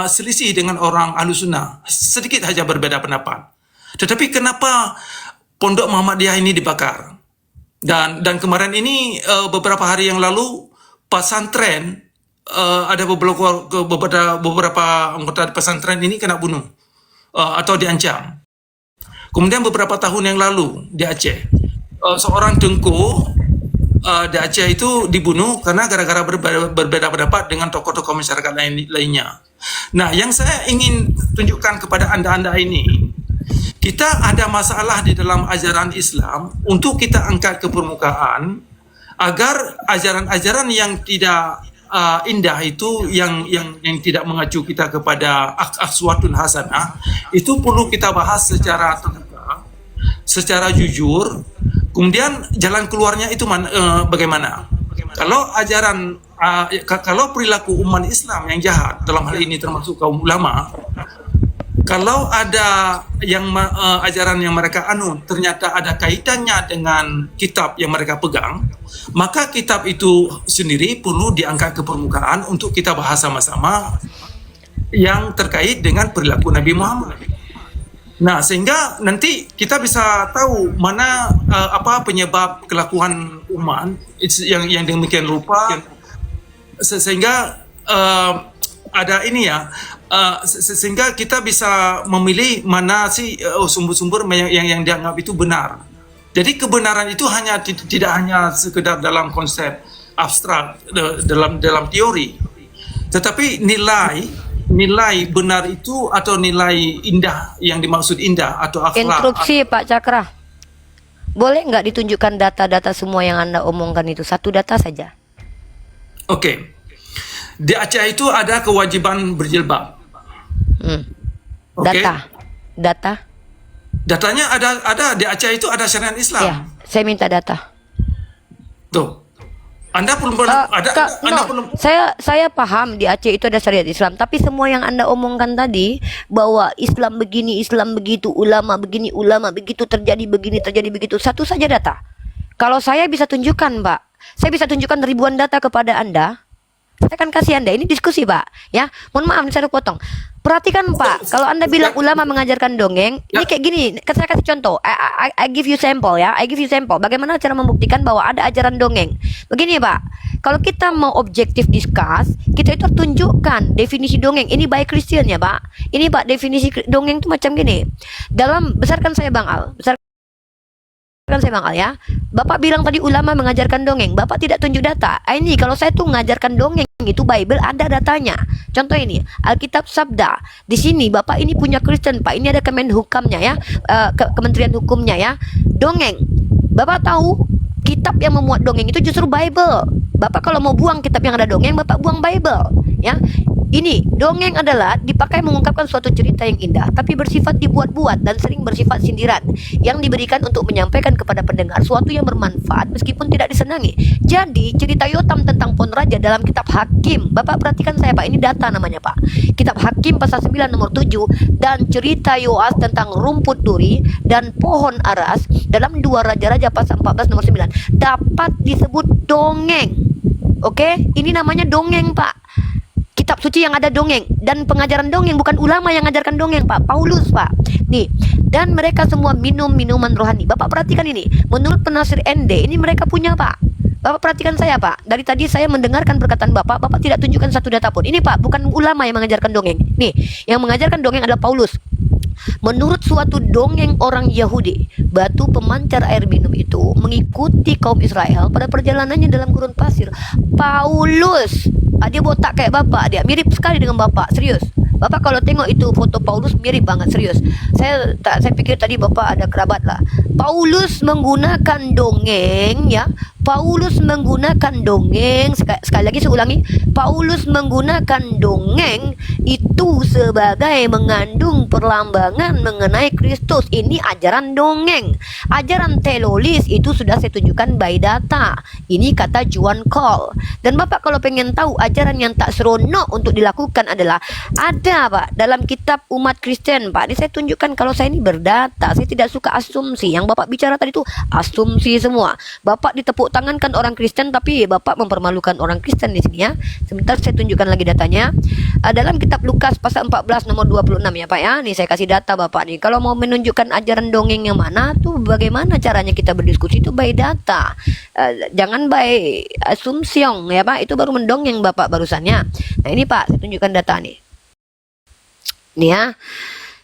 selisih dengan orang Ahlussunnah. Sedikit saja berbeda pendapat. Tetapi kenapa Pondok Muhammadiyah ini dibakar? Dan kemarin ini beberapa hari yang lalu pesantren ada beberapa anggota pesantren ini kena bunuh atau diancam. Kemudian beberapa tahun yang lalu di Aceh, seorang tengku di Aceh itu dibunuh karena gara-gara berbeda pendapat dengan tokoh-tokoh masyarakat lainnya. Nah, yang saya ingin tunjukkan kepada anda ini, kita ada masalah di dalam ajaran Islam untuk kita angkat ke permukaan agar ajaran-ajaran yang tidak indah itu yang tidak mengacu kita kepada aswatun hasanah, itu perlu kita bahas secara terbuka, secara jujur. Kemudian jalan keluarnya itu bagaimana? Kalau ajaran kalau perilaku umat Islam yang jahat, dalam hal ini termasuk kaum ulama, kalau ada yang ajaran yang mereka anut ternyata ada kaitannya dengan kitab yang mereka pegang, maka kitab itu sendiri perlu diangkat ke permukaan untuk kita bahas sama-sama yang terkait dengan perilaku Nabi Muhammad. Nah, sehingga nanti kita bisa tahu mana apa penyebab kelakuan umat yang demikian rupa, sehingga ada ini ya, sehingga kita bisa memilih mana sih sumber-sumber yang dianggap itu benar. Jadi kebenaran itu tidak hanya sekedar dalam konsep abstrak, dalam teori, tetapi nilai benar itu atau nilai indah yang dimaksud indah atau akhlak. Instruksi Pak Cakra. Boleh nggak ditunjukkan data-data semua yang Anda omongkan itu? Satu data saja. Oke. Di Aceh itu ada kewajiban berjilbab. Oke. Datanya ada di Aceh itu ada syariat Islam. Ya, saya minta data. Tuh. Anda belum Saya paham di Aceh itu ada syariat Islam, tapi semua yang Anda omongkan tadi bahwa Islam begini, Islam begitu, ulama begini, ulama begitu, terjadi begini, terjadi begitu, satu saja data. Kalau saya bisa tunjukkan, Pak, saya bisa tunjukkan ribuan data kepada Anda. Saya akan kasih Anda, ini diskusi Pak, ya. Mohon maaf saya potong. Perhatikan Pak, kalau Anda bilang ulama mengajarkan dongeng, ini kayak gini. Saya kasih contoh. I give you sample ya. I give you sample. Bagaimana cara membuktikan bahwa ada ajaran dongeng? Begini Pak, kalau kita mau objektif discuss, kita itu tunjukkan definisi dongeng. Ini by Christian ya Pak. Ini Pak definisi dongeng itu macam gini. Besarkan saya Bang Al. Ya. Bapak bilang tadi ulama mengajarkan dongeng. Bapak tidak tunjuk data. Ini kalau saya tuh mengajarkan dongeng itu Bible ada datanya. Contoh ini Alkitab Sabda. Di sini Bapak ini punya Kristen Pak. Ini ada Kemenhukamnya ya, Kementerian Hukumnya ya. Dongeng. Bapak tahu kitab yang memuat dongeng itu justru Bible. Bapak kalau mau buang kitab yang ada dongeng, Bapak buang Bible ya. Ini dongeng adalah dipakai mengungkapkan suatu cerita yang indah, tapi bersifat dibuat-buat dan sering bersifat sindiran yang diberikan untuk menyampaikan kepada pendengar suatu yang bermanfaat meskipun tidak disenangi. Jadi cerita Yotam tentang Pohon Raja dalam kitab Hakim, Bapak perhatikan saya Pak, ini data namanya Pak. Kitab Hakim pasal 9 nomor 7 dan cerita Yoas tentang rumput duri dan pohon aras dalam 2 Raja-Raja pasal 14 nomor 9 dapat disebut dongeng. Oke, ini namanya dongeng Pak. Kitab suci yang ada dongeng dan pengajaran dongeng, bukan ulama yang mengajarkan dongeng Pak, Paulus Pak. Nih, dan mereka semua minum minuman rohani. Bapak perhatikan ini, menurut penafsir ND ini mereka punya Pak. Bapak perhatikan saya Pak, dari tadi saya mendengarkan perkataan Bapak tidak tunjukkan satu data pun. Ini Pak, bukan ulama yang mengajarkan dongeng. Nih, yang mengajarkan dongeng adalah Paulus. Menurut suatu dongeng orang Yahudi, batu pemancar air minum itu mengikuti kaum Israel pada perjalanannya dalam gurun pasir. Paulus, dia botak kayak Bapak, dia mirip sekali dengan Bapak, serius. Bapak kalau tengok itu foto Paulus mirip banget, serius. Saya pikir tadi Bapak ada kerabat lah. Paulus menggunakan dongeng ya. Paulus menggunakan dongeng, sekali lagi saya ulangi, Paulus menggunakan dongeng itu sebagai mengandung perlambangan mengenai Kristus. Ini ajaran dongeng. Ajaran teololis itu sudah saya tunjukkan by data. Ini kata John Cole. Dan Bapak kalau pengen tahu ajaran yang tak seronok untuk dilakukan adalah ada Pak dalam kitab umat Kristen Pak. Ini saya tunjukkan kalau saya ini berdata. Saya tidak suka asumsi. Yang Bapak bicara tadi itu asumsi semua. Bapak ditepuk tangankan orang Kristen, tapi Bapak mempermalukan orang Kristen di sini ya. Sebentar saya tunjukkan lagi datanya. Dalam kitab Lukas pasal 14 nomor 26 ya Pak ya. Nih saya kasih data Bapak nih. Kalau mau menunjukkan ajaran dongeng yang mana tuh bagaimana caranya kita berdiskusi itu by data. Jangan by asumsi ya Pak. Itu baru mendongeng Bapak barusannya. Nah ini Pak, saya tunjukkan data nih. Nih ya.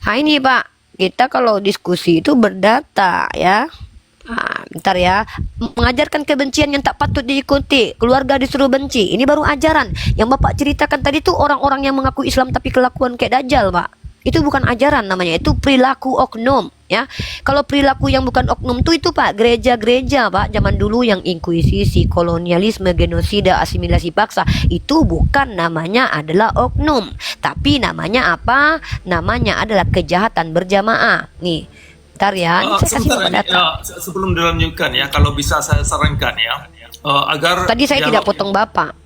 Nah ini Pak, kita kalau diskusi itu berdata ya. Nah, bentar ya. Mengajarkan kebencian yang tak patut diikuti, keluarga disuruh benci. Ini baru ajaran. Yang Bapak ceritakan tadi tuh orang-orang yang mengaku Islam tapi kelakuan kayak Dajjal Pak. Itu bukan ajaran namanya, itu perilaku oknum ya. Kalau perilaku yang bukan oknum itu Pak, gereja-gereja Pak zaman dulu yang inkuisisi, kolonialisme, genosida, asimilasi paksa, itu bukan namanya adalah oknum, tapi namanya apa? Namanya adalah kejahatan berjamaah. Nih, bentar ya, ini saya kasih Sebentar Bapak ini, data. sebelum dilanjutkan ya, kalau bisa saya sarankan ya, agar Tadi saya tidak potong Bapak.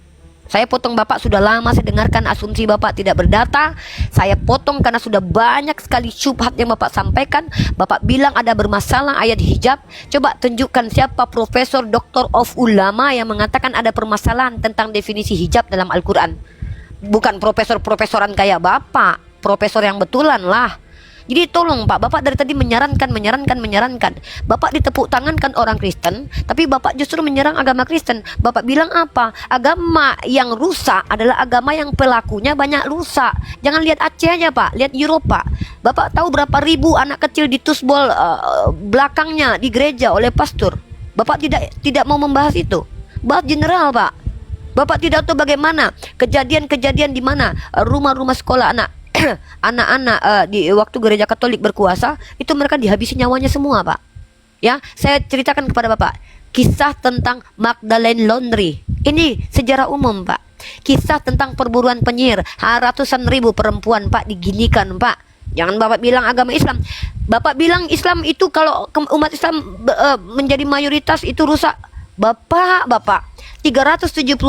Saya potong Bapak sudah lama, saya dengarkan asumsi Bapak tidak berdata. Saya potong karena sudah banyak sekali syubhat yang Bapak sampaikan. Bapak bilang ada bermasalah ayat hijab. Coba tunjukkan siapa profesor doktor of ulama yang mengatakan ada permasalahan tentang definisi hijab dalam Al-Quran. Bukan profesor-profesoran kayak Bapak, profesor yang betulan lah. Jadi tolong Pak, Bapak dari tadi menyarankan. Bapak ditepuk tangankan orang Kristen, tapi Bapak justru menyerang agama Kristen. Bapak bilang apa? Agama yang rusak adalah agama yang pelakunya banyak rusak. Jangan lihat Aceh aja Pak, lihat Eropa. Bapak tahu berapa ribu anak kecil ditusbol belakangnya di gereja oleh pastor. Bapak tidak mau membahas itu. Bahas general Pak. Bapak tidak tahu bagaimana kejadian-kejadian di mana rumah-rumah sekolah anak-anak di waktu gereja Katolik berkuasa itu mereka dihabisi nyawanya semua Pak. Ya, saya ceritakan kepada Bapak kisah tentang Magdalene Laundry. Ini sejarah umum Pak. Kisah tentang perburuan penyihir, ratusan ribu perempuan Pak diginikan Pak. Jangan Bapak bilang agama Islam. Bapak bilang Islam itu kalau umat Islam menjadi mayoritas itu rusak. Bapak 372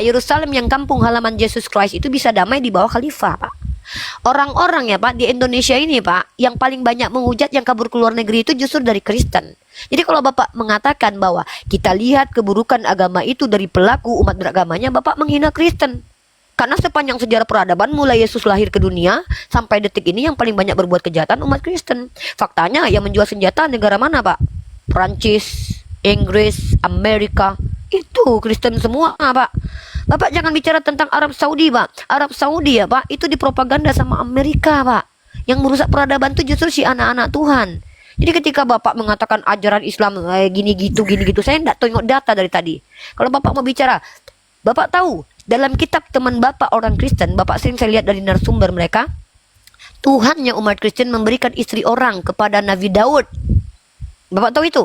Yerusalem yang kampung halaman Yesus Christ itu bisa damai di bawah khalifah Pak. Orang-orang ya Pak di Indonesia ini Pak yang paling banyak menghujat yang kabur ke luar negeri itu justru dari Kristen. Jadi kalau Bapak mengatakan bahwa kita lihat keburukan agama itu dari pelaku umat beragamanya, Bapak menghina Kristen. Karena sepanjang sejarah peradaban mulai Yesus lahir ke dunia sampai detik ini yang paling banyak berbuat kejahatan umat Kristen. Faktanya yang menjual senjata negara mana Pak? Prancis, Inggris, Amerika, itu Kristen semua Pak. Bapak jangan bicara tentang Arab Saudi Pak. Arab Saudi ya Pak, itu dipropaganda sama Amerika Pak. Yang merusak peradaban itu justru si anak-anak Tuhan. Jadi ketika Bapak mengatakan ajaran Islam gini gitu, saya tidak tengok data dari tadi. Kalau Bapak mau bicara, Bapak tahu dalam kitab teman Bapak orang Kristen, Bapak sering saya lihat dari narasumber mereka, Tuhan yang umat Kristen memberikan istri orang kepada Nabi Daud. Bapak tahu itu?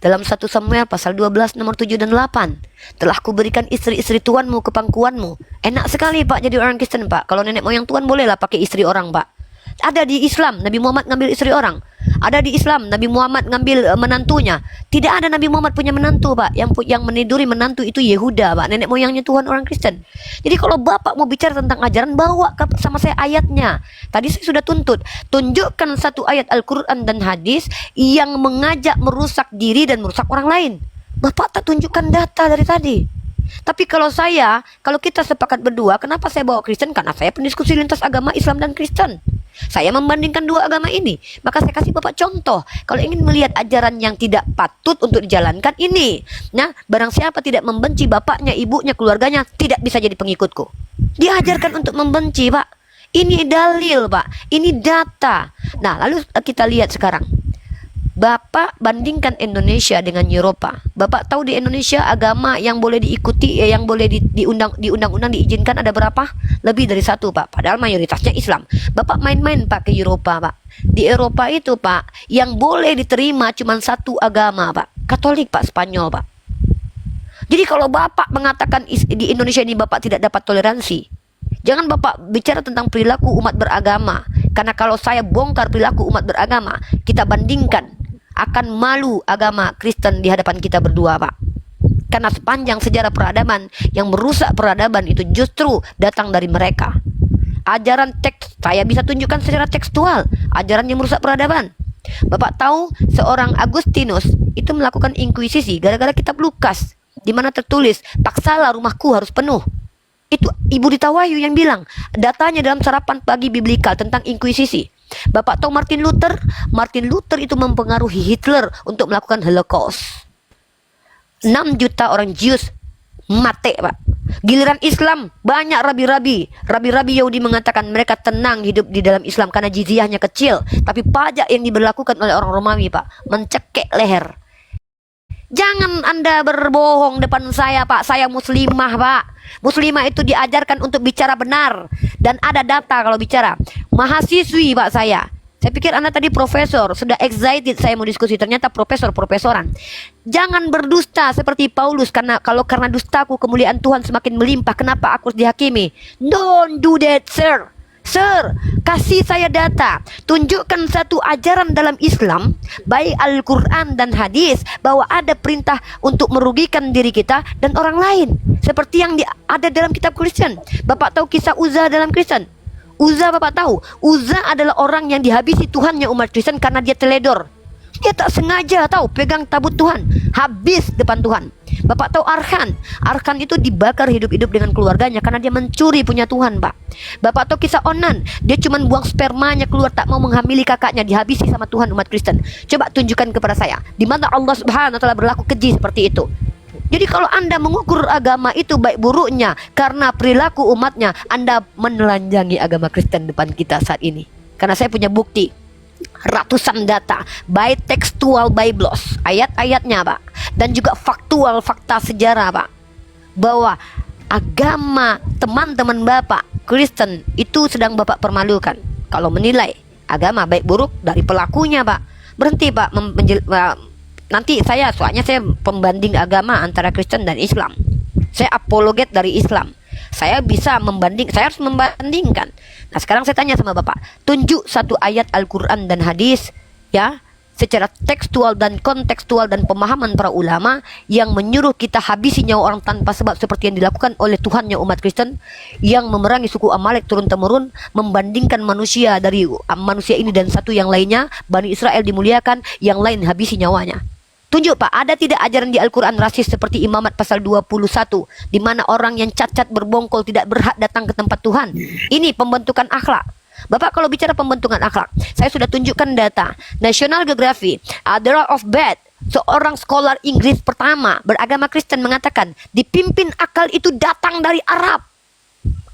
Dalam 1 Samuel pasal 12 nomor 7 dan 8, telah kuberikan istri-istri tuanmu ke pangkuanmu. Enak sekali Pak jadi orang Kristen Pak. Kalau nenek moyang tuan bolehlah pakai istri orang Pak. Ada di Islam Nabi Muhammad ngambil istri orang. Ada di Islam Nabi Muhammad ngambil menantunya. Tidak ada Nabi Muhammad punya menantu Pak. Yang meniduri menantu itu Yehuda Pak, nenek moyangnya Tuhan orang Kristen. Jadi kalau Bapak mau bicara tentang ajaran, bawa sama saya ayatnya. Tadi saya sudah tuntut, tunjukkan satu ayat Al-Quran dan hadis yang mengajak merusak diri dan merusak orang lain. Bapak tak tunjukkan data dari tadi. Tapi kalau kita sepakat berdua, kenapa saya bawa Kristen? Karena saya pendiskusi lintas agama Islam dan Kristen. Saya membandingkan dua agama ini. Maka saya kasih Bapak contoh. Kalau ingin melihat ajaran yang tidak patut untuk dijalankan ini. Nah, barang siapa tidak membenci bapaknya, ibunya, keluarganya, tidak bisa jadi pengikutku. Diajarkan untuk membenci Pak. Ini dalil Pak. Ini data. Nah, lalu kita lihat sekarang. Bapak bandingkan Indonesia dengan Eropa. Bapak tahu di Indonesia agama yang boleh diikuti, yang boleh di undang-undang diizinkan ada berapa? Lebih dari satu Pak. Padahal mayoritasnya Islam. Bapak main-main Pak ke Eropa Pak. Di Eropa itu Pak, yang boleh diterima cuma satu agama Pak. Katolik Pak, Spanyol Pak. Jadi kalau Bapak mengatakan di Indonesia ini Bapak tidak dapat toleransi, jangan Bapak bicara tentang perilaku umat beragama. Karena kalau saya bongkar perilaku umat beragama, kita bandingkan, akan malu agama Kristen di hadapan kita berdua Pak. Karena sepanjang sejarah peradaban, yang merusak peradaban itu justru datang dari mereka. Ajaran teks, saya bisa tunjukkan secara tekstual ajaran yang merusak peradaban. Bapak tahu seorang Agustinus itu melakukan inkuisisi gara-gara kitab Lukas, di mana tertulis, paksalah rumahku harus penuh. Itu Ibu Rita Wahyu yang bilang, datanya dalam sarapan pagi biblikal tentang inkuisisi. Bapak tahu Martin Luther? Martin Luther itu mempengaruhi Hitler untuk melakukan Holocaust. 6 juta orang Jews mati Pak. Giliran Islam banyak rabi-rabi Yahudi mengatakan mereka tenang hidup di dalam Islam karena jizyahnya kecil, tapi pajak yang diberlakukan oleh orang Romawi Pak mencekik leher. Jangan Anda berbohong depan saya Pak. Saya muslimah Pak. Muslimah itu diajarkan untuk bicara benar dan ada data kalau bicara. Mahasiswi Pak saya pikir Anda tadi profesor, sudah excited saya mau diskusi, ternyata profesoran. Jangan berdusta seperti Paulus, karena karena dustaku kemuliaan Tuhan semakin melimpah, kenapa aku harus dihakimi? Don't do that, sir. Sir, kasih saya data. Tunjukkan satu ajaran dalam Islam, baik Al-Quran dan hadis, bahwa ada perintah untuk merugikan diri kita dan orang lain. Seperti yang ada dalam kitab Kristen. Bapak tahu kisah Uzza dalam Kristen? Uzza Bapak tahu? Uzza adalah orang yang dihabisi Tuhannya umat Kristen karena dia teledor. Dia tak sengaja tahu pegang tabut Tuhan, habis depan Tuhan. Bapak tahu Arkan? Arkan itu dibakar hidup-hidup dengan keluarganya karena dia mencuri punya Tuhan, Pak. Bapak tahu kisah Onan? Dia cuma buang spermanya keluar, tak mau menghamili kakaknya, dihabisi sama Tuhan umat Kristen. Coba tunjukkan kepada saya di mana Allah Subhanahu wa taala berlaku keji seperti itu. Jadi kalau Anda mengukur agama itu baik buruknya karena perilaku umatnya, Anda menelanjangi agama Kristen depan kita saat ini. Karena saya punya bukti ratusan data, baik tekstual Biblos, ayat-ayatnya Pak, dan juga faktual fakta sejarah Pak, bahwa agama teman-teman Bapak Kristen itu sedang Bapak permalukan. Kalau menilai agama baik buruk dari pelakunya Pak, berhenti Pak nanti soalnya saya pembanding agama antara Kristen dan Islam. Saya apologet dari Islam. Saya harus membandingkan. Nah sekarang saya tanya sama Bapak, tunjuk satu ayat Al-Quran dan hadis ya, secara tekstual dan kontekstual dan pemahaman para ulama yang menyuruh kita habisi nyawa orang tanpa sebab seperti yang dilakukan oleh Tuhannya umat Kristen yang memerangi suku Amalek turun-temurun, membandingkan manusia dari manusia ini dan satu yang lainnya, Bani Israel dimuliakan, yang lain habisi nyawanya. Tunjuk Pak, ada tidak ajaran di Al-Quran rasis seperti Imamat pasal 21, di mana orang yang cacat berbongkol tidak berhak datang ke tempat Tuhan. Ini pembentukan akhlak. Bapak kalau bicara pembentukan akhlak, saya sudah tunjukkan data. National Geography, Adra of Bed, seorang scholar Inggris pertama beragama Kristen mengatakan, dipimpin akal itu datang dari Arab.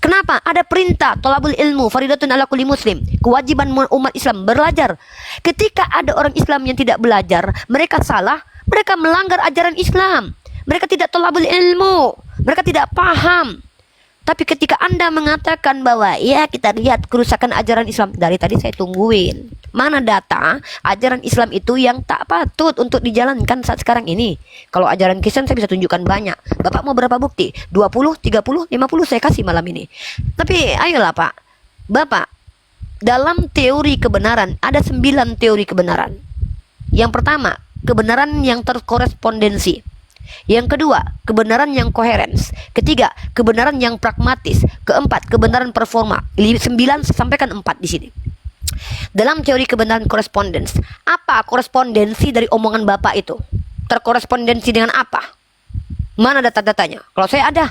Kenapa? Ada perintah tolabul ilmu faridatun ala kulli muslim, kewajiban umat Islam belajar. Ketika ada orang Islam yang tidak belajar, mereka salah, mereka melanggar ajaran Islam. Mereka tidak tolabul ilmu, mereka tidak paham. Tapi ketika Anda mengatakan bahwa ya kita lihat kerusakan ajaran Islam, dari tadi saya tungguin mana data ajaran Islam itu yang tak patut untuk dijalankan saat sekarang ini. Kalau ajaran Kristen saya bisa tunjukkan banyak. Bapak mau berapa bukti? 20, 30, 50 saya kasih malam ini. Tapi ayolah Pak, Bapak, dalam teori kebenaran ada 9 teori kebenaran. Yang pertama, kebenaran yang terkorespondensi. Yang kedua, kebenaran yang koherens. Ketiga, kebenaran yang pragmatis. Keempat, kebenaran performa. 9 sampaikan 4 di sini. Dalam teori kebenaran korespondens, apa korespondensi dari omongan Bapak itu? Terkorespondensi dengan apa? Mana data-datanya? Kalau saya ada.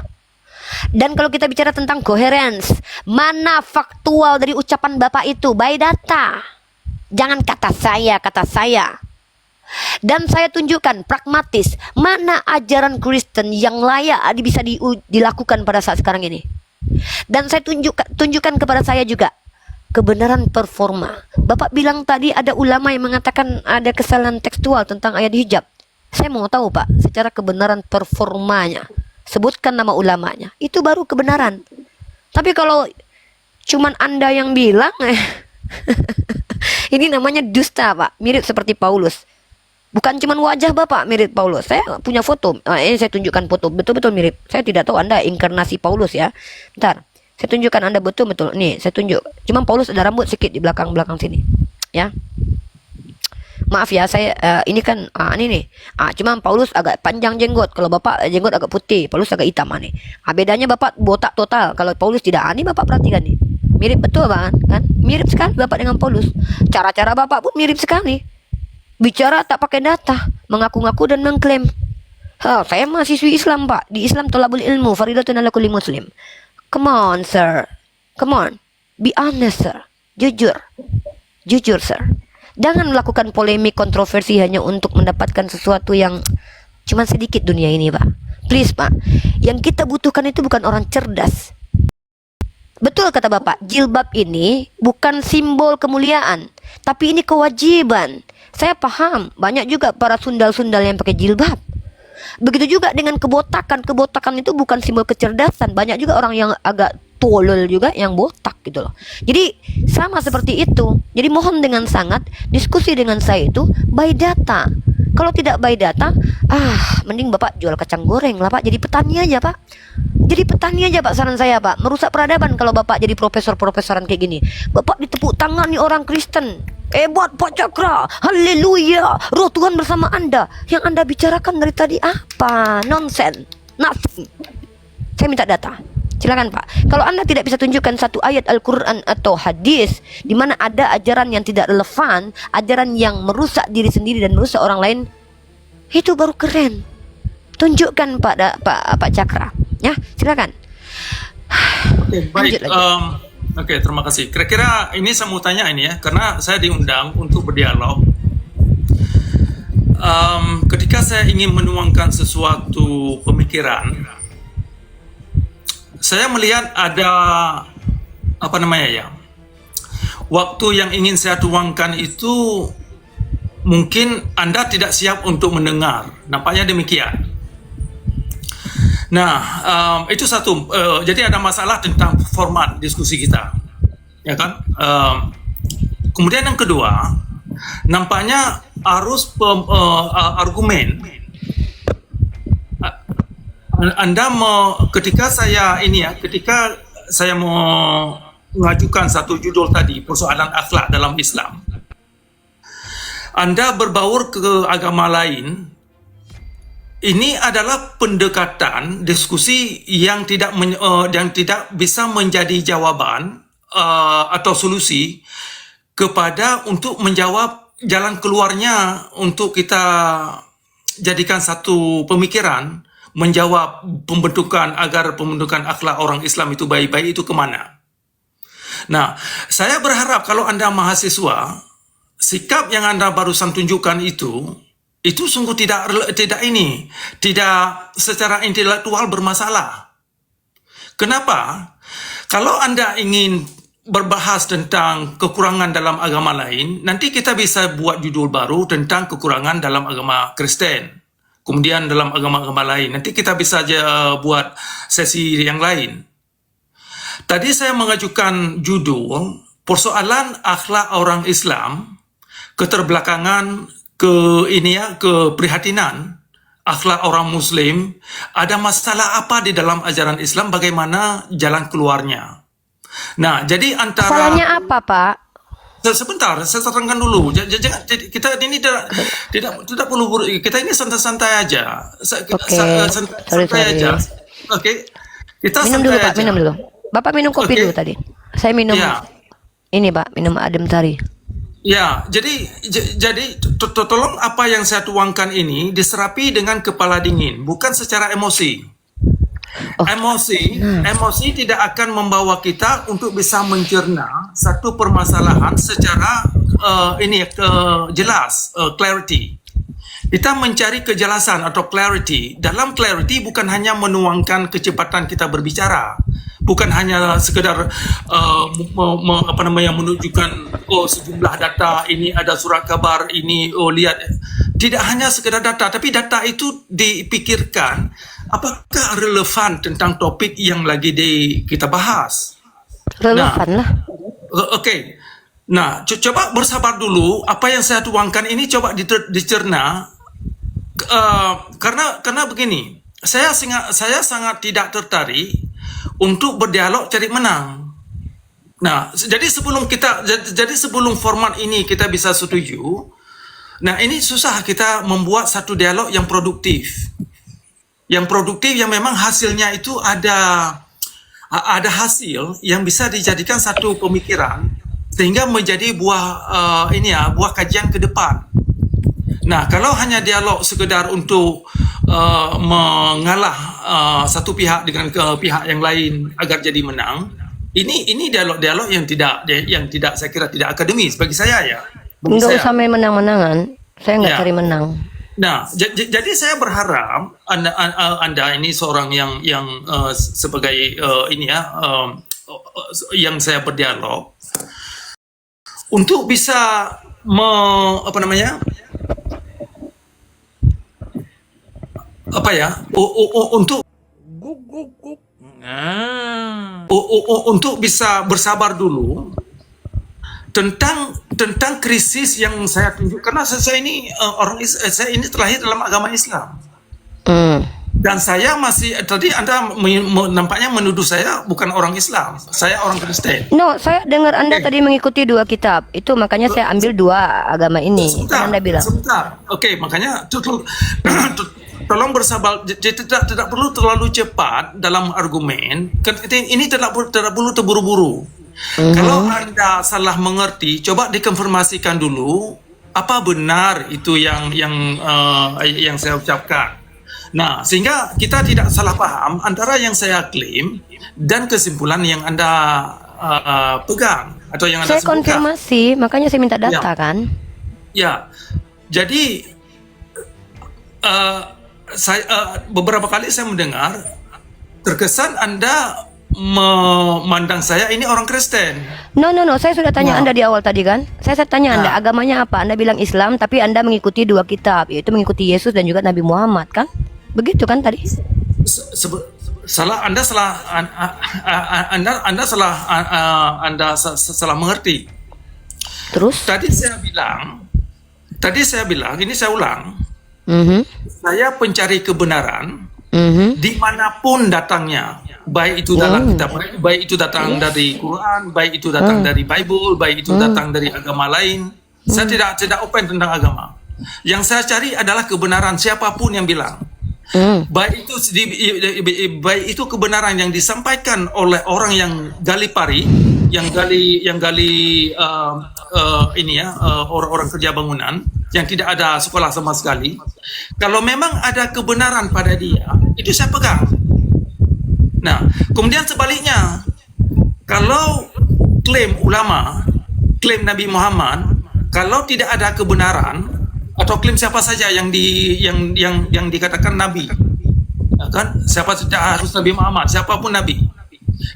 Dan kalau kita bicara tentang koherens, mana faktual dari ucapan Bapak itu? By data. Jangan kata saya. Dan saya tunjukkan pragmatis, mana ajaran Kristen yang layak bisa dilakukan pada saat sekarang ini. Dan saya tunjukkan kepada saya juga kebenaran performa. Bapak bilang tadi ada ulama yang mengatakan ada kesalahan tekstual tentang ayat hijab. Saya mau tahu Pak, secara kebenaran performanya, sebutkan nama ulamanya, itu baru kebenaran. Tapi kalau cuman Anda yang bilang ini namanya dusta Pak, mirip seperti Paulus. Bukan cuma wajah Bapak mirip Paulus. Saya punya foto. Ini saya tunjukkan foto. Betul-betul mirip. Saya tidak tahu Anda inkarnasi Paulus ya. Bentar. Saya tunjukkan Anda betul-betul. Nih, saya tunjuk. Cuma Paulus ada rambut sedikit di belakang-belakang sini. Ya. Maaf ya, saya ini kan ini nih. Cuma Paulus agak panjang jenggot. Kalau Bapak jenggot agak putih, Paulus agak hitam nih. Bedanya Bapak botak total. Kalau Paulus tidak. Ini Bapak perhatikan nih. Mirip betul kan? Mirip sekali Bapak dengan Paulus. Cara-cara Bapak pun mirip sekali. Bicara tak pakai data, mengaku-ngaku dan mengklaim. Saya mahasiswi Islam Pak. Di Islam tolabul ilmu faridatun ala kulli muslim. Come on sir. Come on. Be honest sir. Jujur sir. Jangan melakukan polemik kontroversi hanya untuk mendapatkan sesuatu yang cuma sedikit dunia ini Pak. Please Pak. Yang kita butuhkan itu bukan orang cerdas. Betul kata Bapak, jilbab ini bukan simbol kemuliaan, tapi ini kewajiban. Saya paham, banyak juga para sundal-sundal yang pakai jilbab. Begitu juga dengan kebotakan. Kebotakan itu bukan simbol kecerdasan. Banyak juga orang yang agak tolol juga yang botak gitu loh. Jadi sama seperti itu. Jadi mohon dengan sangat diskusi dengan saya itu by data. Kalau tidak by data, mending Bapak jual kacang goreng lah Pak. Jadi petani aja Pak. Jadi petani aja Pak, saran saya Pak. Merusak peradaban kalau Bapak jadi profesoran kayak gini. Bapak ditepuk tangan nih orang Kristen. Hebat Pak Cakra, haleluya, roh Tuhan bersama Anda. Yang Anda bicarakan dari tadi apa? Nonsense, nothing. Saya minta data. Silakan Pak. Kalau Anda tidak bisa tunjukkan satu ayat Al-Quran atau hadis di mana ada ajaran yang tidak relevan, ajaran yang merusak diri sendiri dan merusak orang lain, itu baru keren. Tunjukkan Pak Cakra. Ya, silakan. Baik. Oke, terima kasih. Kira-kira ini saya mau tanya ini ya, karena saya diundang untuk berdialog. Ketika saya ingin menuangkan sesuatu pemikiran, saya melihat ada waktu yang ingin saya tuangkan itu mungkin Anda tidak siap untuk mendengar. Nampaknya demikian. Nah, itu satu. Jadi ada masalah tentang format diskusi kita, ya kan? Kemudian yang kedua, nampaknya arus argumen. Ketika saya mau mengajukan satu judul tadi, persoalan akhlak dalam Islam, Anda berbaur ke agama lain. Ini adalah pendekatan diskusi yang tidak bisa menjadi jawaban atau solusi kepada untuk menjawab jalan keluarnya untuk kita jadikan satu pemikiran menjawab pembentukan agar pembentukan akhlak orang Islam itu baik-baik itu kemana. Nah, saya berharap kalau Anda mahasiswa, sikap yang Anda barusan tunjukkan itu sungguh tidak secara intelektual bermasalah. Kenapa? Kalau Anda ingin berbahas tentang kekurangan dalam agama lain, nanti kita bisa buat judul baru tentang kekurangan dalam agama Kristen. Kemudian dalam agama-agama lain, nanti kita bisa buat sesi yang lain. Tadi saya mengajukan judul persoalan akhlak orang Islam, keterbelakangan, keprihatinan akhlak orang Muslim. Ada masalah apa di dalam ajaran Islam? Bagaimana jalan keluarnya? Nah, jadi antara Salahnya apa Pak? Sebentar, saya terangkan dulu. Jangan kita ini tidak perlu kita ini santai-santai aja. Santai aja. Oke. Kita Minum santai dulu Pak, aja. minum dulu. Bapak minum kopi Oke. dulu tadi. Saya minum ini Pak, minum adem sari. Ya, jadi tolong apa yang saya tuangkan ini diserapi dengan kepala dingin, bukan secara emosi. Emosi tidak akan membawa kita untuk bisa mencerna satu permasalahan secara jelas, clarity. Kita mencari kejelasan atau clarity. Dalam clarity bukan hanya menuangkan kecepatan kita berbicara, bukan hanya sekedar menunjukkan sejumlah data, ini ada surat kabar, ini lihat. Tidak hanya sekedar data, tapi data itu dipikirkan apakah relevan tentang topik yang lagi kita bahas. Relevan lah. Oke. Nah, coba bersabar dulu. Apa yang saya tuangkan ini coba dicerna. Karena begini, saya sangat tidak tertarik untuk berdialog cari menang. Nah, jadi sebelum format ini kita bisa setuju, nah ini susah kita membuat satu dialog yang produktif. Yang produktif yang memang hasilnya itu ada hasil yang bisa dijadikan satu pemikiran sehingga menjadi buah kajian ke depan. Nah, kalau hanya dialog sekedar untuk mengalah satu pihak dengan pihak yang lain agar jadi menang, ini dialog-dialog yang tidak saya kira tidak akademis bagi saya ya. Enggak usah main menang-menangan. Saya nggak cari menang. Nah, jadi saya berharap Anda ini seorang yang sebagai yang saya berdialog untuk bisa apa ya, untuk Ah. untuk bisa bersabar dulu tentang krisis yang saya tunjuk, karena saya ini saya ini terlahir dalam agama Islam. Dan saya masih, tadi Anda nampaknya menuduh saya bukan orang Islam, saya orang Kristen. No, saya dengar Anda tadi mengikuti 2 kitab. Itu makanya saya ambil 2 agama ini. Kan Anda bilang. Sebentar. Oke, makanya tolong bersabar. Jadi tidak perlu terlalu cepat dalam argumen. Ini tidak perlu terburu-buru. Kalau Anda salah mengerti, coba dikonfirmasikan dulu apa benar itu yang saya ucapkan. Nah, sehingga kita tidak salah paham antara yang saya klaim dan kesimpulan yang Anda pegang atau yang Anda Saya sebutkan. konfirmasi, makanya saya minta data Ya. kan. Ya, jadi beberapa kali saya mendengar terkesan Anda memandang saya ini orang Kristen. No, saya sudah tanya Nah. Anda di awal tadi kan. Saya tanya Anda Nah. agamanya apa. Anda bilang Islam, tapi Anda mengikuti 2 kitab, yaitu mengikuti Yesus dan juga Nabi Muhammad kan? Begitu kan tadi? Anda salah mengerti. Terus? Tadi saya bilang, ini saya ulang. Mhm. Saya pencari kebenaran Mhm. dimanapun datangnya, baik itu dalam kitab, baik itu datang dari Quran, baik itu datang dari Bible, baik itu datang dari agama lain. Saya tidak open tentang agama. Yang saya cari adalah kebenaran siapapun yang bilang. Baik itu kebenaran yang disampaikan oleh orang yang gali pari, yang gali orang-orang kerja bangunan yang tidak ada sekolah sama sekali. Kalau memang ada kebenaran pada dia, itu saya pegang. Nah, kemudian sebaliknya, kalau klaim ulama, klaim Nabi Muhammad, kalau tidak ada kebenaran atau klaim siapa saja yang dikatakan nabi, ya kan? Siapa saja harus Nabi Muhammad, siapapun nabi.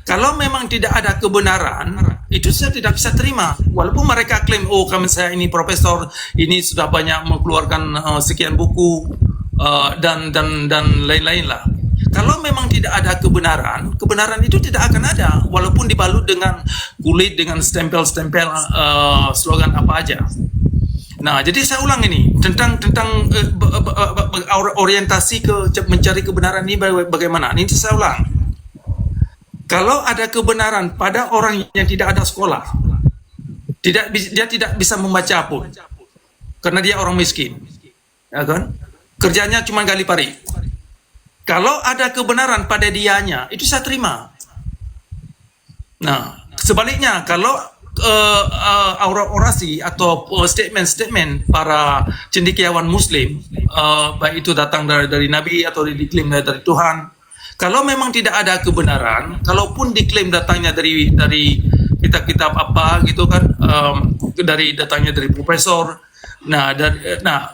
Kalau memang tidak ada kebenaran, itu saya tidak bisa terima. Walaupun mereka klaim, oh kami saya ini profesor, ini sudah banyak mengeluarkan sekian buku dan lain-lain lah. Kalau memang tidak ada kebenaran itu tidak akan ada, walaupun dibalut dengan kulit, dengan stempel-stempel slogan apa aja. Nah, jadi saya ulang ini tentang orientasi mencari kebenaran ini bagaimana. Ini saya ulang. Kalau ada kebenaran pada orang yang tidak ada sekolah, dia tidak bisa membaca pun, karena dia orang miskin, ya kan? Kerjanya cuma gali pari. Kalau ada kebenaran pada dianya, itu saya terima. Nah, sebaliknya kalau orasi atau statement-statement para cendekiawan Muslim, baik itu datang dari Nabi atau diklaim dari Tuhan, kalau memang tidak ada kebenaran, kalaupun diklaim datangnya dari kitab-kitab apa gitu kan, datangnya dari profesor. Nah,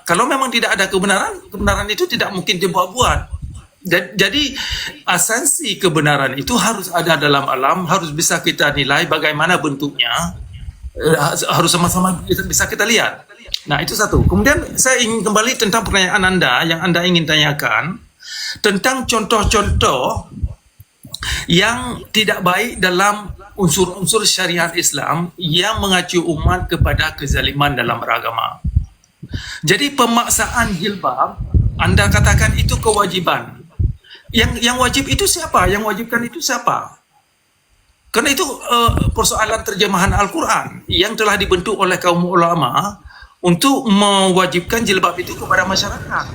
kalau memang tidak ada kebenaran itu tidak mungkin dibuat-buat. Jadi esensi kebenaran itu harus ada dalam alam, harus bisa kita nilai bagaimana bentuknya, harus sama-sama bisa kita lihat. Nah, itu satu. Kemudian saya ingin kembali tentang pertanyaan Anda yang Anda ingin tanyakan tentang contoh-contoh yang tidak baik dalam unsur-unsur syariat Islam yang mengacu umat kepada kezaliman dalam beragama. Jadi pemaksaan jilbab, Anda katakan itu kewajiban. Yang wajib itu siapa? Yang wajibkan itu siapa? Karena itu persoalan terjemahan Al-Quran yang telah dibentuk oleh kaum ulama untuk mewajibkan jilbab itu kepada masyarakat.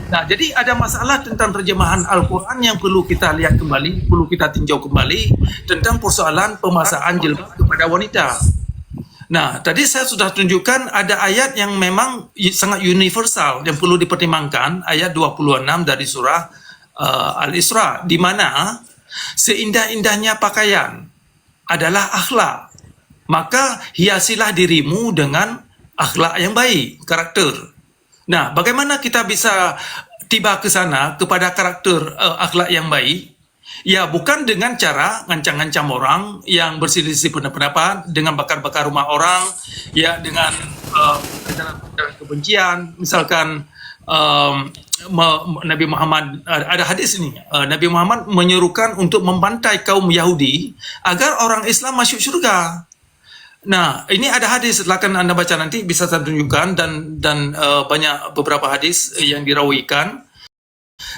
Nah, jadi ada masalah tentang terjemahan Al-Quran yang perlu kita lihat kembali, perlu kita tinjau kembali tentang persoalan pemaksaan jilbab kepada wanita. Nah, tadi saya sudah tunjukkan ada ayat yang memang sangat universal yang perlu dipertimbangkan, ayat 26 dari surah Al-Isra, di mana seindah-indahnya pakaian adalah akhlak, maka hiasilah dirimu dengan akhlak yang baik, karakter. Nah, bagaimana kita bisa tiba ke sana kepada karakter akhlak yang baik? Ya, bukan dengan cara ngancam-ngancam orang yang berselisih pendapat, dengan bakar-bakar rumah orang, ya dengan kebencian, misalkan Nabi Muhammad, ada hadis ini, Nabi Muhammad menyuruhkan untuk membantai kaum Yahudi agar orang Islam masuk syurga. Nah, ini ada hadis, silakan Anda baca nanti, bisa saya tunjukkan, dan banyak beberapa hadis yang dirawikan.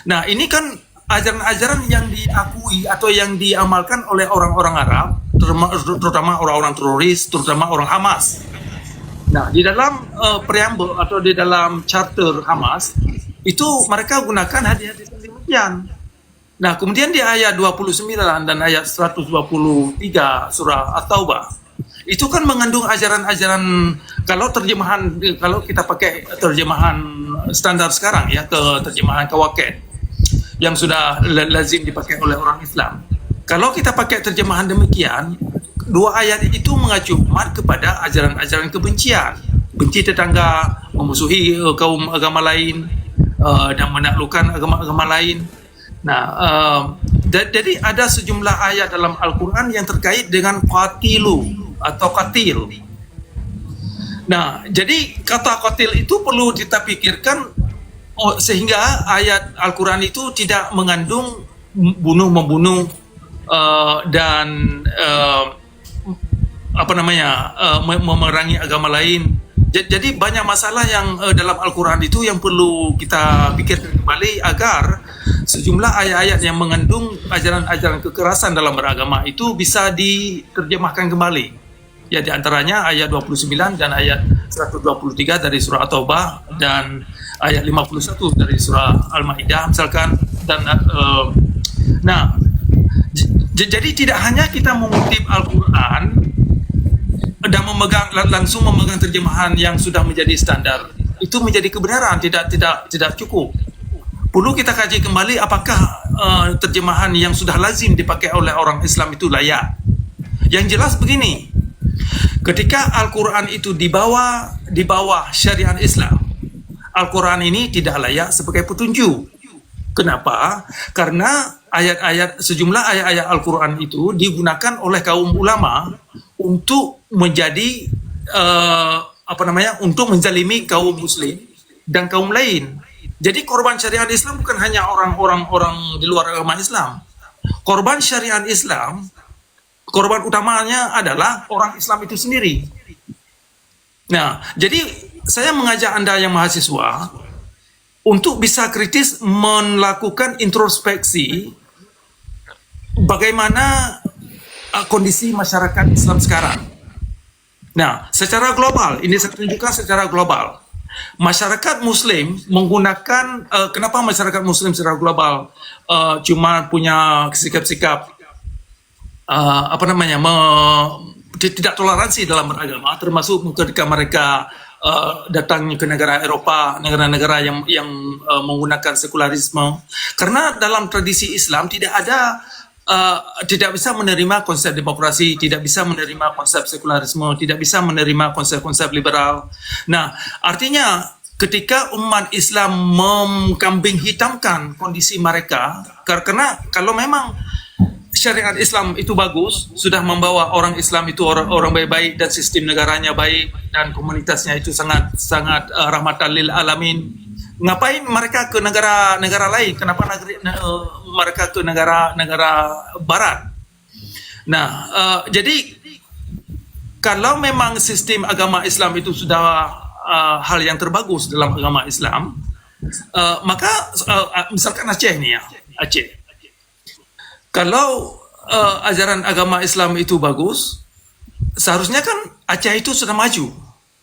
Nah, ini kan ajaran-ajaran yang diakui atau yang diamalkan oleh orang-orang Arab, terutama orang-orang teroris, terutama orang Hamas. Nah, di dalam preambul atau di dalam charter Hamas, itu mereka gunakan hadis-hadis yang demikian. Nah, kemudian di ayat 29 dan ayat 123 surah At-Taubah, itu kan mengandung ajaran-ajaran, kalau kita pakai terjemahan standar sekarang ya, ke terjemahan Kawaket yang sudah lazim dipakai oleh orang Islam. Kalau kita pakai terjemahan demikian, dua ayat itu mengacu kepada ajaran-ajaran kebencian, benci tetangga, memusuhi kaum agama lain, dan menaklukkan agama-agama lain. Nah, jadi ada sejumlah ayat dalam Al-Quran yang terkait dengan qatilu atau qatil. Nah, jadi kata qatil itu perlu kita pikirkan, sehingga ayat Al-Quran itu tidak mengandung bunuh-membunuh dan memerangi agama lain. Jadi banyak masalah yang dalam Al-Quran itu yang perlu kita pikirkan kembali agar sejumlah ayat-ayat yang mengandung ajaran-ajaran kekerasan dalam beragama itu bisa diterjemahkan kembali. Ya, di antaranya ayat 29 dan ayat 123 dari surah At-Taubah dan ayat 51 dari surah Al-Maidah misalkan. Dan jadi tidak hanya kita mengutip Al-Quran dan langsung memegang terjemahan yang sudah menjadi standar, itu menjadi kebenaran, tidak cukup. Perlu kita kaji kembali apakah terjemahan yang sudah lazim dipakai oleh orang Islam itu layak. Yang jelas begini, ketika Al-Quran itu di bawah syariat Islam, Al-Quran ini tidak layak sebagai petunjuk. Kenapa? Karena sejumlah ayat-ayat Al-Quran itu digunakan oleh kaum ulama untuk menjadi untuk menzalimi kaum muslim dan kaum lain. Jadi korban syariat Islam bukan hanya orang di luar agama Islam. Korban syariat Islam, korban utamanya adalah orang Islam itu sendiri. Nah, jadi saya mengajak Anda yang mahasiswa untuk bisa kritis melakukan introspeksi bagaimana kondisi masyarakat Islam sekarang. Nah, secara global, ini saya tunjukkan secara global. Masyarakat Muslim menggunakan, kenapa masyarakat Muslim secara global cuma punya sikap-sikap tidak toleransi dalam beragama, termasuk ketika mereka datang ke negara Eropa, negara-negara yang menggunakan sekularisme. Karena dalam tradisi Islam tidak bisa menerima konsep demokrasi, tidak bisa menerima konsep sekularisme, tidak bisa menerima konsep-konsep liberal. Nah, artinya ketika umat Islam mengkambing hitamkan kondisi mereka, karena kalau memang syariat Islam itu bagus, sudah membawa orang Islam itu orang baik-baik dan sistem negaranya baik dan komunitasnya itu sangat rahmatan lil alamin, ngapain mereka ke negara lain? Kenapa mereka ke negara barat? Nah, jadi kalau memang sistem agama Islam itu sudah hal yang terbagus dalam agama Islam, maka misalkan Aceh nih ya, Aceh. Kalau ajaran agama Islam itu bagus, seharusnya kan Aceh itu sudah maju.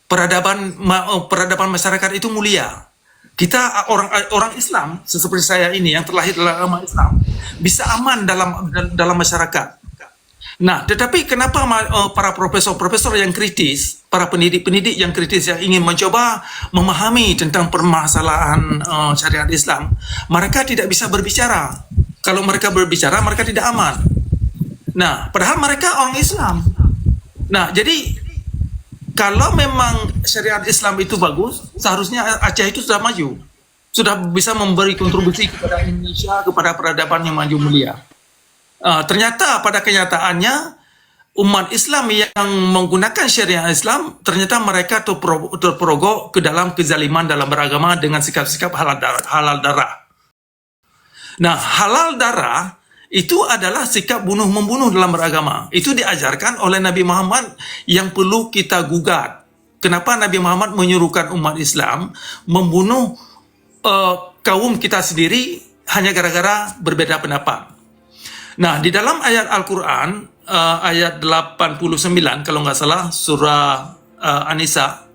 Peradaban masyarakat itu mulia. Kita orang Islam seperti saya ini yang terlahir dalam agama Islam bisa aman dalam masyarakat. Nah, tetapi kenapa para profesor-profesor yang kritis, para pendidik-pendidik yang kritis yang ingin mencoba memahami tentang permasalahan syariat Islam, mereka tidak bisa berbicara. Kalau mereka berbicara, mereka tidak aman. Nah, padahal mereka orang Islam. Nah, jadi kalau memang syariat Islam itu bagus, seharusnya Aceh itu sudah maju, sudah bisa memberi kontribusi kepada Indonesia, kepada peradaban yang maju mulia. Ternyata pada kenyataannya umat Islam yang menggunakan syariat Islam ternyata mereka terperogok ke dalam kezaliman dalam beragama dengan sikap-sikap halal darah. Nah, halal darah itu adalah sikap bunuh-membunuh dalam beragama. Itu diajarkan oleh Nabi Muhammad yang perlu kita gugat. Kenapa Nabi Muhammad menyuruhkan umat Islam membunuh kaum kita sendiri hanya gara-gara berbeda pendapat? Nah, di dalam ayat Al-Quran, ayat 89 kalau nggak salah, surah An-Nisa,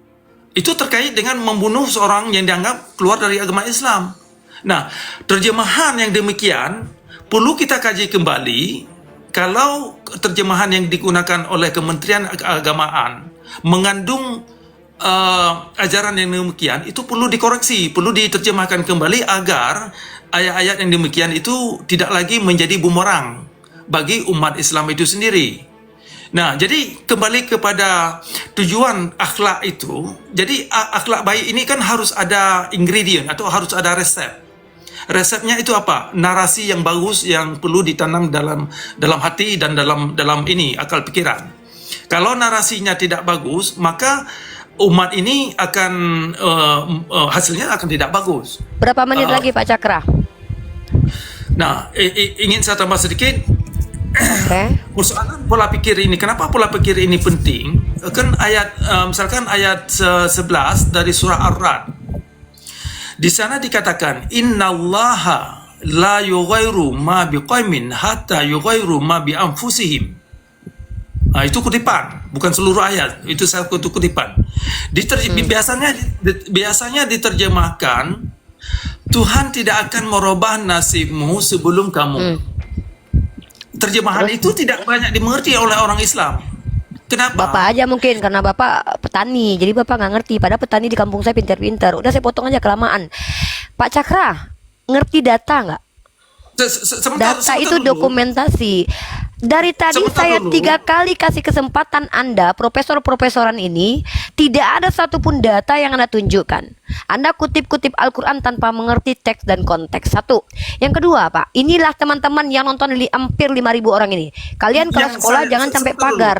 itu terkait dengan membunuh seorang yang dianggap keluar dari agama Islam. Nah, terjemahan yang demikian perlu kita kaji kembali. Kalau terjemahan yang digunakan oleh Kementerian Keagamaan mengandung ajaran yang demikian, itu perlu dikoreksi, perlu diterjemahkan kembali agar ayat-ayat yang demikian itu tidak lagi menjadi bumerang bagi umat Islam itu sendiri. Nah, jadi kembali kepada tujuan akhlak itu. Jadi akhlak baik ini kan harus ada ingredient atau harus ada resep. Resepnya itu apa? Narasi yang bagus yang perlu ditanam dalam hati dan dalam ini akal pikiran. Kalau narasinya tidak bagus, maka umat ini akan hasilnya akan tidak bagus. Berapa menit lagi Pak Cakra? Nah, ingin saya tambah sedikit. Oke. Persoalan pola pikir ini, kenapa pola pikir ini penting? Kan ayat misalkan ayat 11 dari surah Ar-Ra'd. Di sana dikatakan innallaha la yughayyiru ma biqaumin hatta yughayyiru ma bi anfusihim. Nah, itu kutipan, bukan seluruh ayat. Itu satu kutipan. Biasanya diterjemahkan Tuhan tidak akan merubah nasibmu sebelum kamu. Terjemahan itu tidak banyak dimengerti oleh orang Islam. Kenapa? Bapak aja mungkin karena Bapak petani, jadi Bapak nggak ngerti. Padahal petani di kampung saya pintar-pintar. Udah saya potong aja kelamaan. Pak Cakra, ngerti data nggak? Data itu dulu. Dokumentasi. Dari tadi saya 3 kali kasih kesempatan Anda, profesor-profesoran ini, tidak ada satupun data yang Anda tunjukkan. Anda kutip-kutip Al-Quran tanpa mengerti teks dan konteks. Satu. Yang kedua, Pak, inilah teman-teman yang nonton hampir 5.000 orang ini. Kalian kalau sekolah jangan sampai pagar.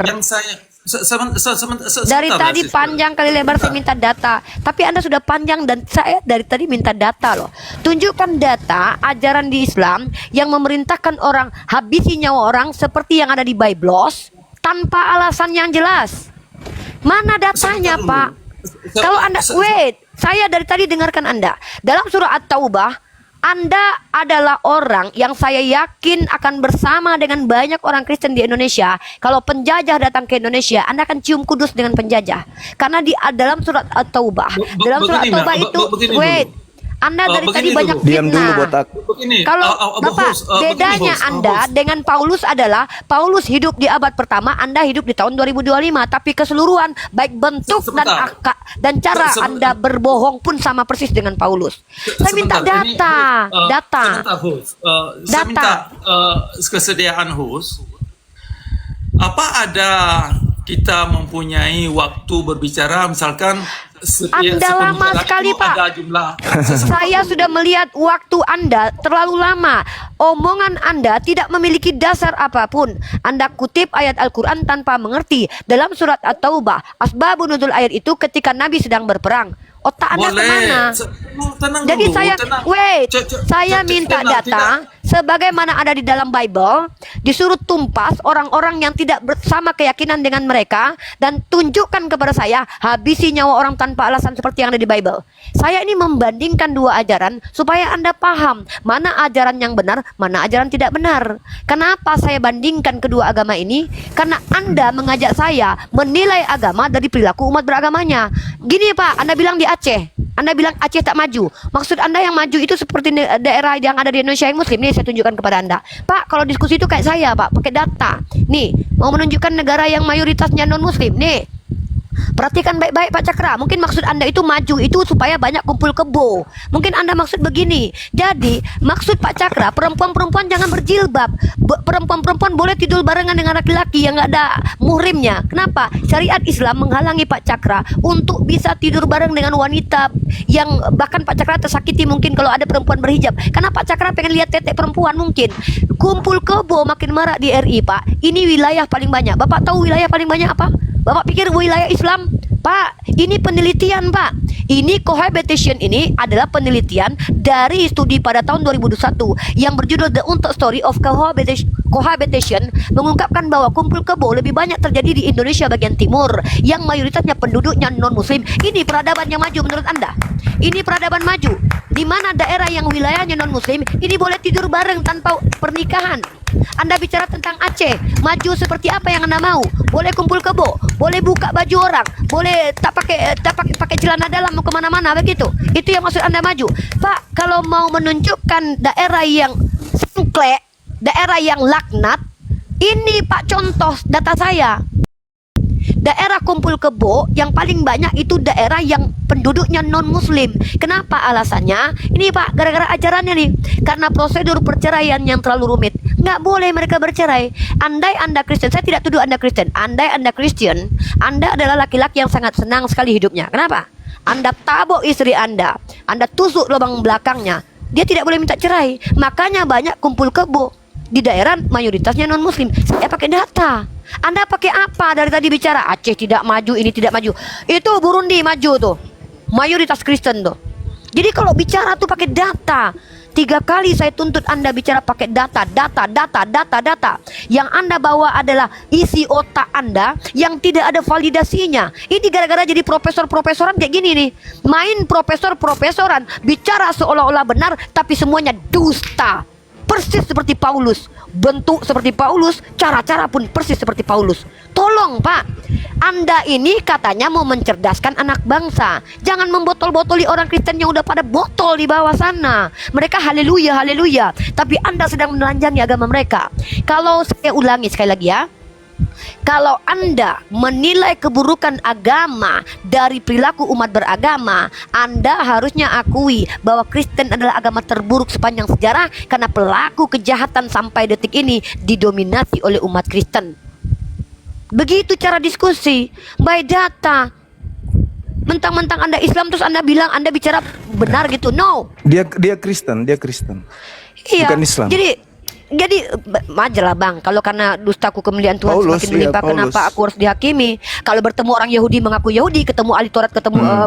Dari tadi panjang kali lebar saya minta data, tapi Anda sudah panjang dan saya dari tadi minta data loh. Tunjukkan data ajaran di Islam yang memerintahkan orang habisi nyawa orang seperti yang ada di Biblos tanpa alasan yang jelas. Mana datanya, Pak? Kalau Anda saya dari tadi dengarkan Anda. Dalam surah At-Taubah, Anda adalah orang yang saya yakin akan bersama dengan banyak orang Kristen di Indonesia. Kalau penjajah datang ke Indonesia, Anda akan cium kudus dengan penjajah. Karena di dalam surat At-Taubah, itu, Anda dari tadi banyak fitnah. Kalau Bapak, bedanya Anda dengan Paulus adalah Paulus hidup di abad pertama, Anda hidup di tahun 2025. Tapi keseluruhan baik bentuk dan cara Anda berbohong pun sama persis dengan Paulus. Saya minta data. Saya minta kesediaan host. Apa ada kita mempunyai waktu berbicara, misalkan Anda lama sekali, Pak. Saya sudah melihat waktu Anda terlalu lama. Omongan Anda tidak memiliki dasar apapun. Anda kutip ayat Al-Quran tanpa mengerti. Dalam surat At-Taubah, asbabun nuzul ayat itu ketika Nabi sedang berperang. Otak Anda kemana? Jadi saya minta data sebagaimana ada di dalam Bible, disuruh tumpas orang-orang yang tidak bersama keyakinan dengan mereka dan tunjukkan kepada saya habisi nyawa orang tanpa alasan seperti yang ada di Bible. Saya ini membandingkan dua ajaran supaya Anda paham mana ajaran yang benar, mana ajaran tidak benar. Kenapa saya bandingkan kedua agama ini? Karena Anda mengajak saya menilai agama dari perilaku umat beragamanya. Gini Pak, Anda bilang di Aceh, Anda bilang Aceh tak maju. Maksud Anda yang maju itu seperti daerah yang ada di Indonesia yang Muslim. Nih saya tunjukkan kepada Anda. Pak, kalau diskusi itu kayak saya Pak, pakai data. Nih, mau menunjukkan negara yang mayoritasnya non Muslim. Nih, perhatikan baik-baik Pak Cakra. Mungkin maksud Anda itu maju itu supaya banyak kumpul kebo. Mungkin Anda maksud begini. Jadi maksud Pak Cakra, perempuan-perempuan jangan berjilbab. perempuan-perempuan boleh tidur barengan dengan laki-laki yang nggak ada muhrimnya. Kenapa? Syariat Islam menghalangi Pak Cakra untuk bisa tidur bareng dengan wanita yang bahkan Pak Cakra tersakiti mungkin kalau ada perempuan berhijab. Karena Pak Cakra pengen lihat tetek perempuan mungkin. Kumpul kebo makin marak di RI, Pak. Ini wilayah paling banyak. Bapak tahu wilayah paling banyak apa? Bapak pikir wilayah Islam? Pak, ini penelitian, Pak. Ini cohabitation ini adalah penelitian dari studi pada tahun 2021 yang berjudul The Untold Story of Cohabitation mengungkapkan bahwa kumpul kebo lebih banyak terjadi di Indonesia bagian timur yang mayoritasnya penduduknya non-muslim. Ini peradaban yang maju menurut Anda? Ini peradaban maju. Di mana daerah yang wilayahnya non-muslim ini boleh tidur bareng tanpa pernikahan. Anda bicara tentang Aceh, maju seperti apa yang Anda mau? Boleh kumpul kebo, boleh buka baju orang, boleh tak pakai celana dalam mau kemana-mana begitu. Itu yang maksud Anda maju, Pak. Kalau mau menunjukkan daerah yang sengklek, daerah yang laknat, ini Pak contoh data saya. Daerah kumpul kebo yang paling banyak itu daerah yang penduduknya non-muslim. Kenapa alasannya? Ini Pak, gara-gara ajarannya nih. Karena prosedur perceraian yang terlalu rumit. Nggak boleh mereka bercerai. Andai Anda Kristen, saya tidak tuduh Anda Kristen. Andai Anda Kristen, Anda adalah laki-laki yang sangat senang sekali hidupnya. Kenapa? Anda tabok istri Anda tusuk lubang belakangnya. Dia tidak boleh minta cerai. Makanya banyak kumpul kebo di daerah mayoritasnya non-muslim. Saya pakai data. Anda pakai apa dari tadi bicara Aceh tidak maju, ini tidak maju. Itu Burundi maju tuh, mayoritas Kristen tuh. Jadi kalau bicara tuh pakai data. 3 kali saya tuntut Anda bicara pakai data. Yang Anda bawa adalah isi otak Anda yang tidak ada validasinya. Ini gara-gara jadi profesor-profesoran kayak gini nih. Main profesor-profesoran, bicara seolah-olah benar tapi semuanya dusta. Persis seperti Paulus, bentuk seperti Paulus, cara-cara pun persis seperti Paulus. Tolong Pak, Anda ini katanya mau mencerdaskan anak bangsa. Jangan membotol-botoli orang Kristen yang udah pada botol di bawah sana. Mereka haleluya, haleluya, tapi Anda sedang menelanjangi agama mereka. Kalau saya ulangi sekali lagi ya, kalau Anda menilai keburukan agama dari perilaku umat beragama, Anda harusnya akui bahwa Kristen adalah agama terburuk sepanjang sejarah karena pelaku kejahatan sampai detik ini didominasi oleh umat Kristen. Begitu cara diskusi, by data. Mentang-mentang Anda Islam terus Anda bilang Anda bicara benar gitu. No. Dia Kristen. Iya. Bukan Islam. Jadi majalah Bang, kalau karena dustaku kemuliaan Tuhan Paulus, semakin melimpah, iya, kenapa Paulus. aku harus dihakimi? Kalau bertemu orang Yahudi mengaku Yahudi, ketemu ahli Taurat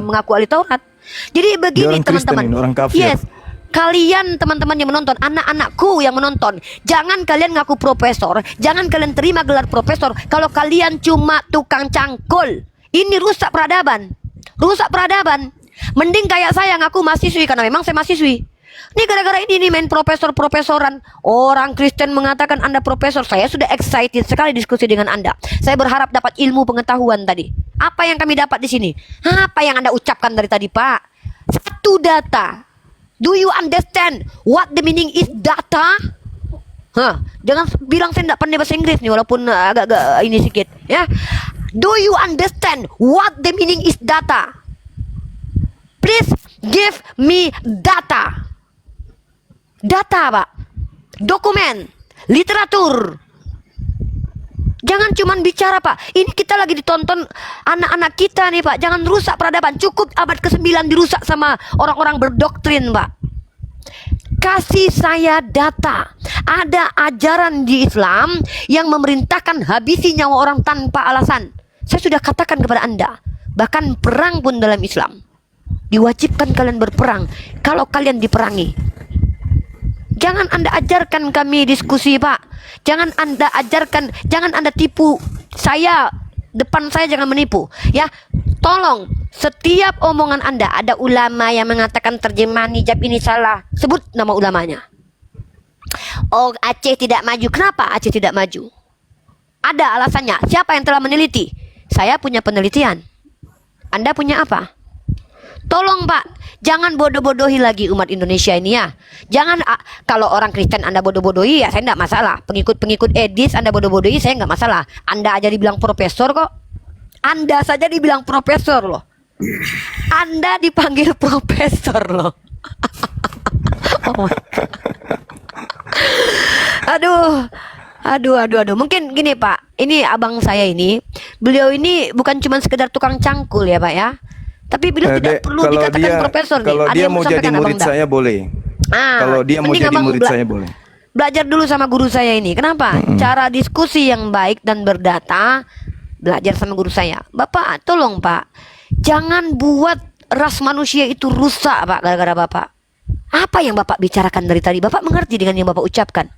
mengaku ahli Taurat. Jadi begini orang Kristen teman-teman. ini, orang kafir. Yes. Kalian teman-teman yang menonton, anak-anakku yang menonton, jangan kalian ngaku profesor, jangan kalian terima gelar profesor kalau kalian cuma tukang cangkul. Ini rusak peradaban. Rusak peradaban. Mending kayak saya ngaku mahasiswi karena memang saya mahasiswi. Ini gara-gara ini nih main profesor-profesoran. Orang Kristen mengatakan Anda profesor. Saya sudah excited sekali diskusi dengan Anda. Saya berharap dapat ilmu pengetahuan tadi. Apa yang kami dapat di sini? Apa yang Anda ucapkan dari tadi, Pak? Satu data. Do you understand what the meaning is data? Jangan bilang saya tidak pandai bahasa Inggris nih, walaupun agak-agak ini sedikit ya. Do you understand what the meaning is data? Please give me data. Data Pak, dokumen, literatur. Jangan cuman bicara Pak. Ini kita lagi ditonton anak-anak kita nih Pak. Jangan rusak peradaban. Cukup abad ke-9 dirusak sama orang-orang berdoktrin Pak. Kasih saya data. Ada ajaran di Islam yang memerintahkan habisi nyawa orang tanpa alasan. Saya sudah katakan kepada Anda, bahkan perang pun dalam Islam diwajibkan kalian berperang kalau kalian diperangi. Jangan Anda ajarkan kami diskusi Pak. Jangan Anda ajarkan, jangan Anda tipu saya. Depan saya jangan menipu ya. Tolong, setiap omongan Anda ada ulama yang mengatakan terjemahan hijab ini salah, sebut nama ulamanya. Oh, Aceh tidak maju. Kenapa Aceh tidak maju? Ada alasannya. Siapa yang telah meneliti? Saya punya penelitian. Anda punya apa? Tolong Pak, jangan bodoh-bodohi lagi umat Indonesia ini ya. Jangan, kalau orang Kristen Anda bodoh-bodohi ya saya tidak masalah. Pengikut-pengikut Edis Anda bodoh-bodohi saya nggak masalah. Anda aja dibilang profesor kok. Anda saja dibilang profesor loh. Anda dipanggil profesor loh. Oh my God. Aduh. Mungkin gini Pak, ini abang saya ini, beliau ini bukan cuma sekedar tukang cangkul ya Pak ya. Tapi beliau tidak perlu kalau dikatakan dia, profesor nih. kalau Ada dia yang mau jadi sampaikan abang murid enggak? saya boleh. Kalau dia mau mending jadi abang murid saya boleh. Belajar dulu sama guru saya ini. Kenapa? Cara diskusi yang baik dan berdata, belajar sama guru saya. Bapak, tolong Pak, jangan buat ras manusia itu rusak Pak gara-gara Bapak. Apa yang Bapak bicarakan dari tadi? Bapak mengerti dengan yang Bapak ucapkan?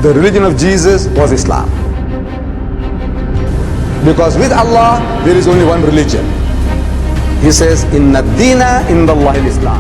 The religion of Jesus was Islam. Because with Allah, there is only one religion. He says, Inna dina inda Allah Islam.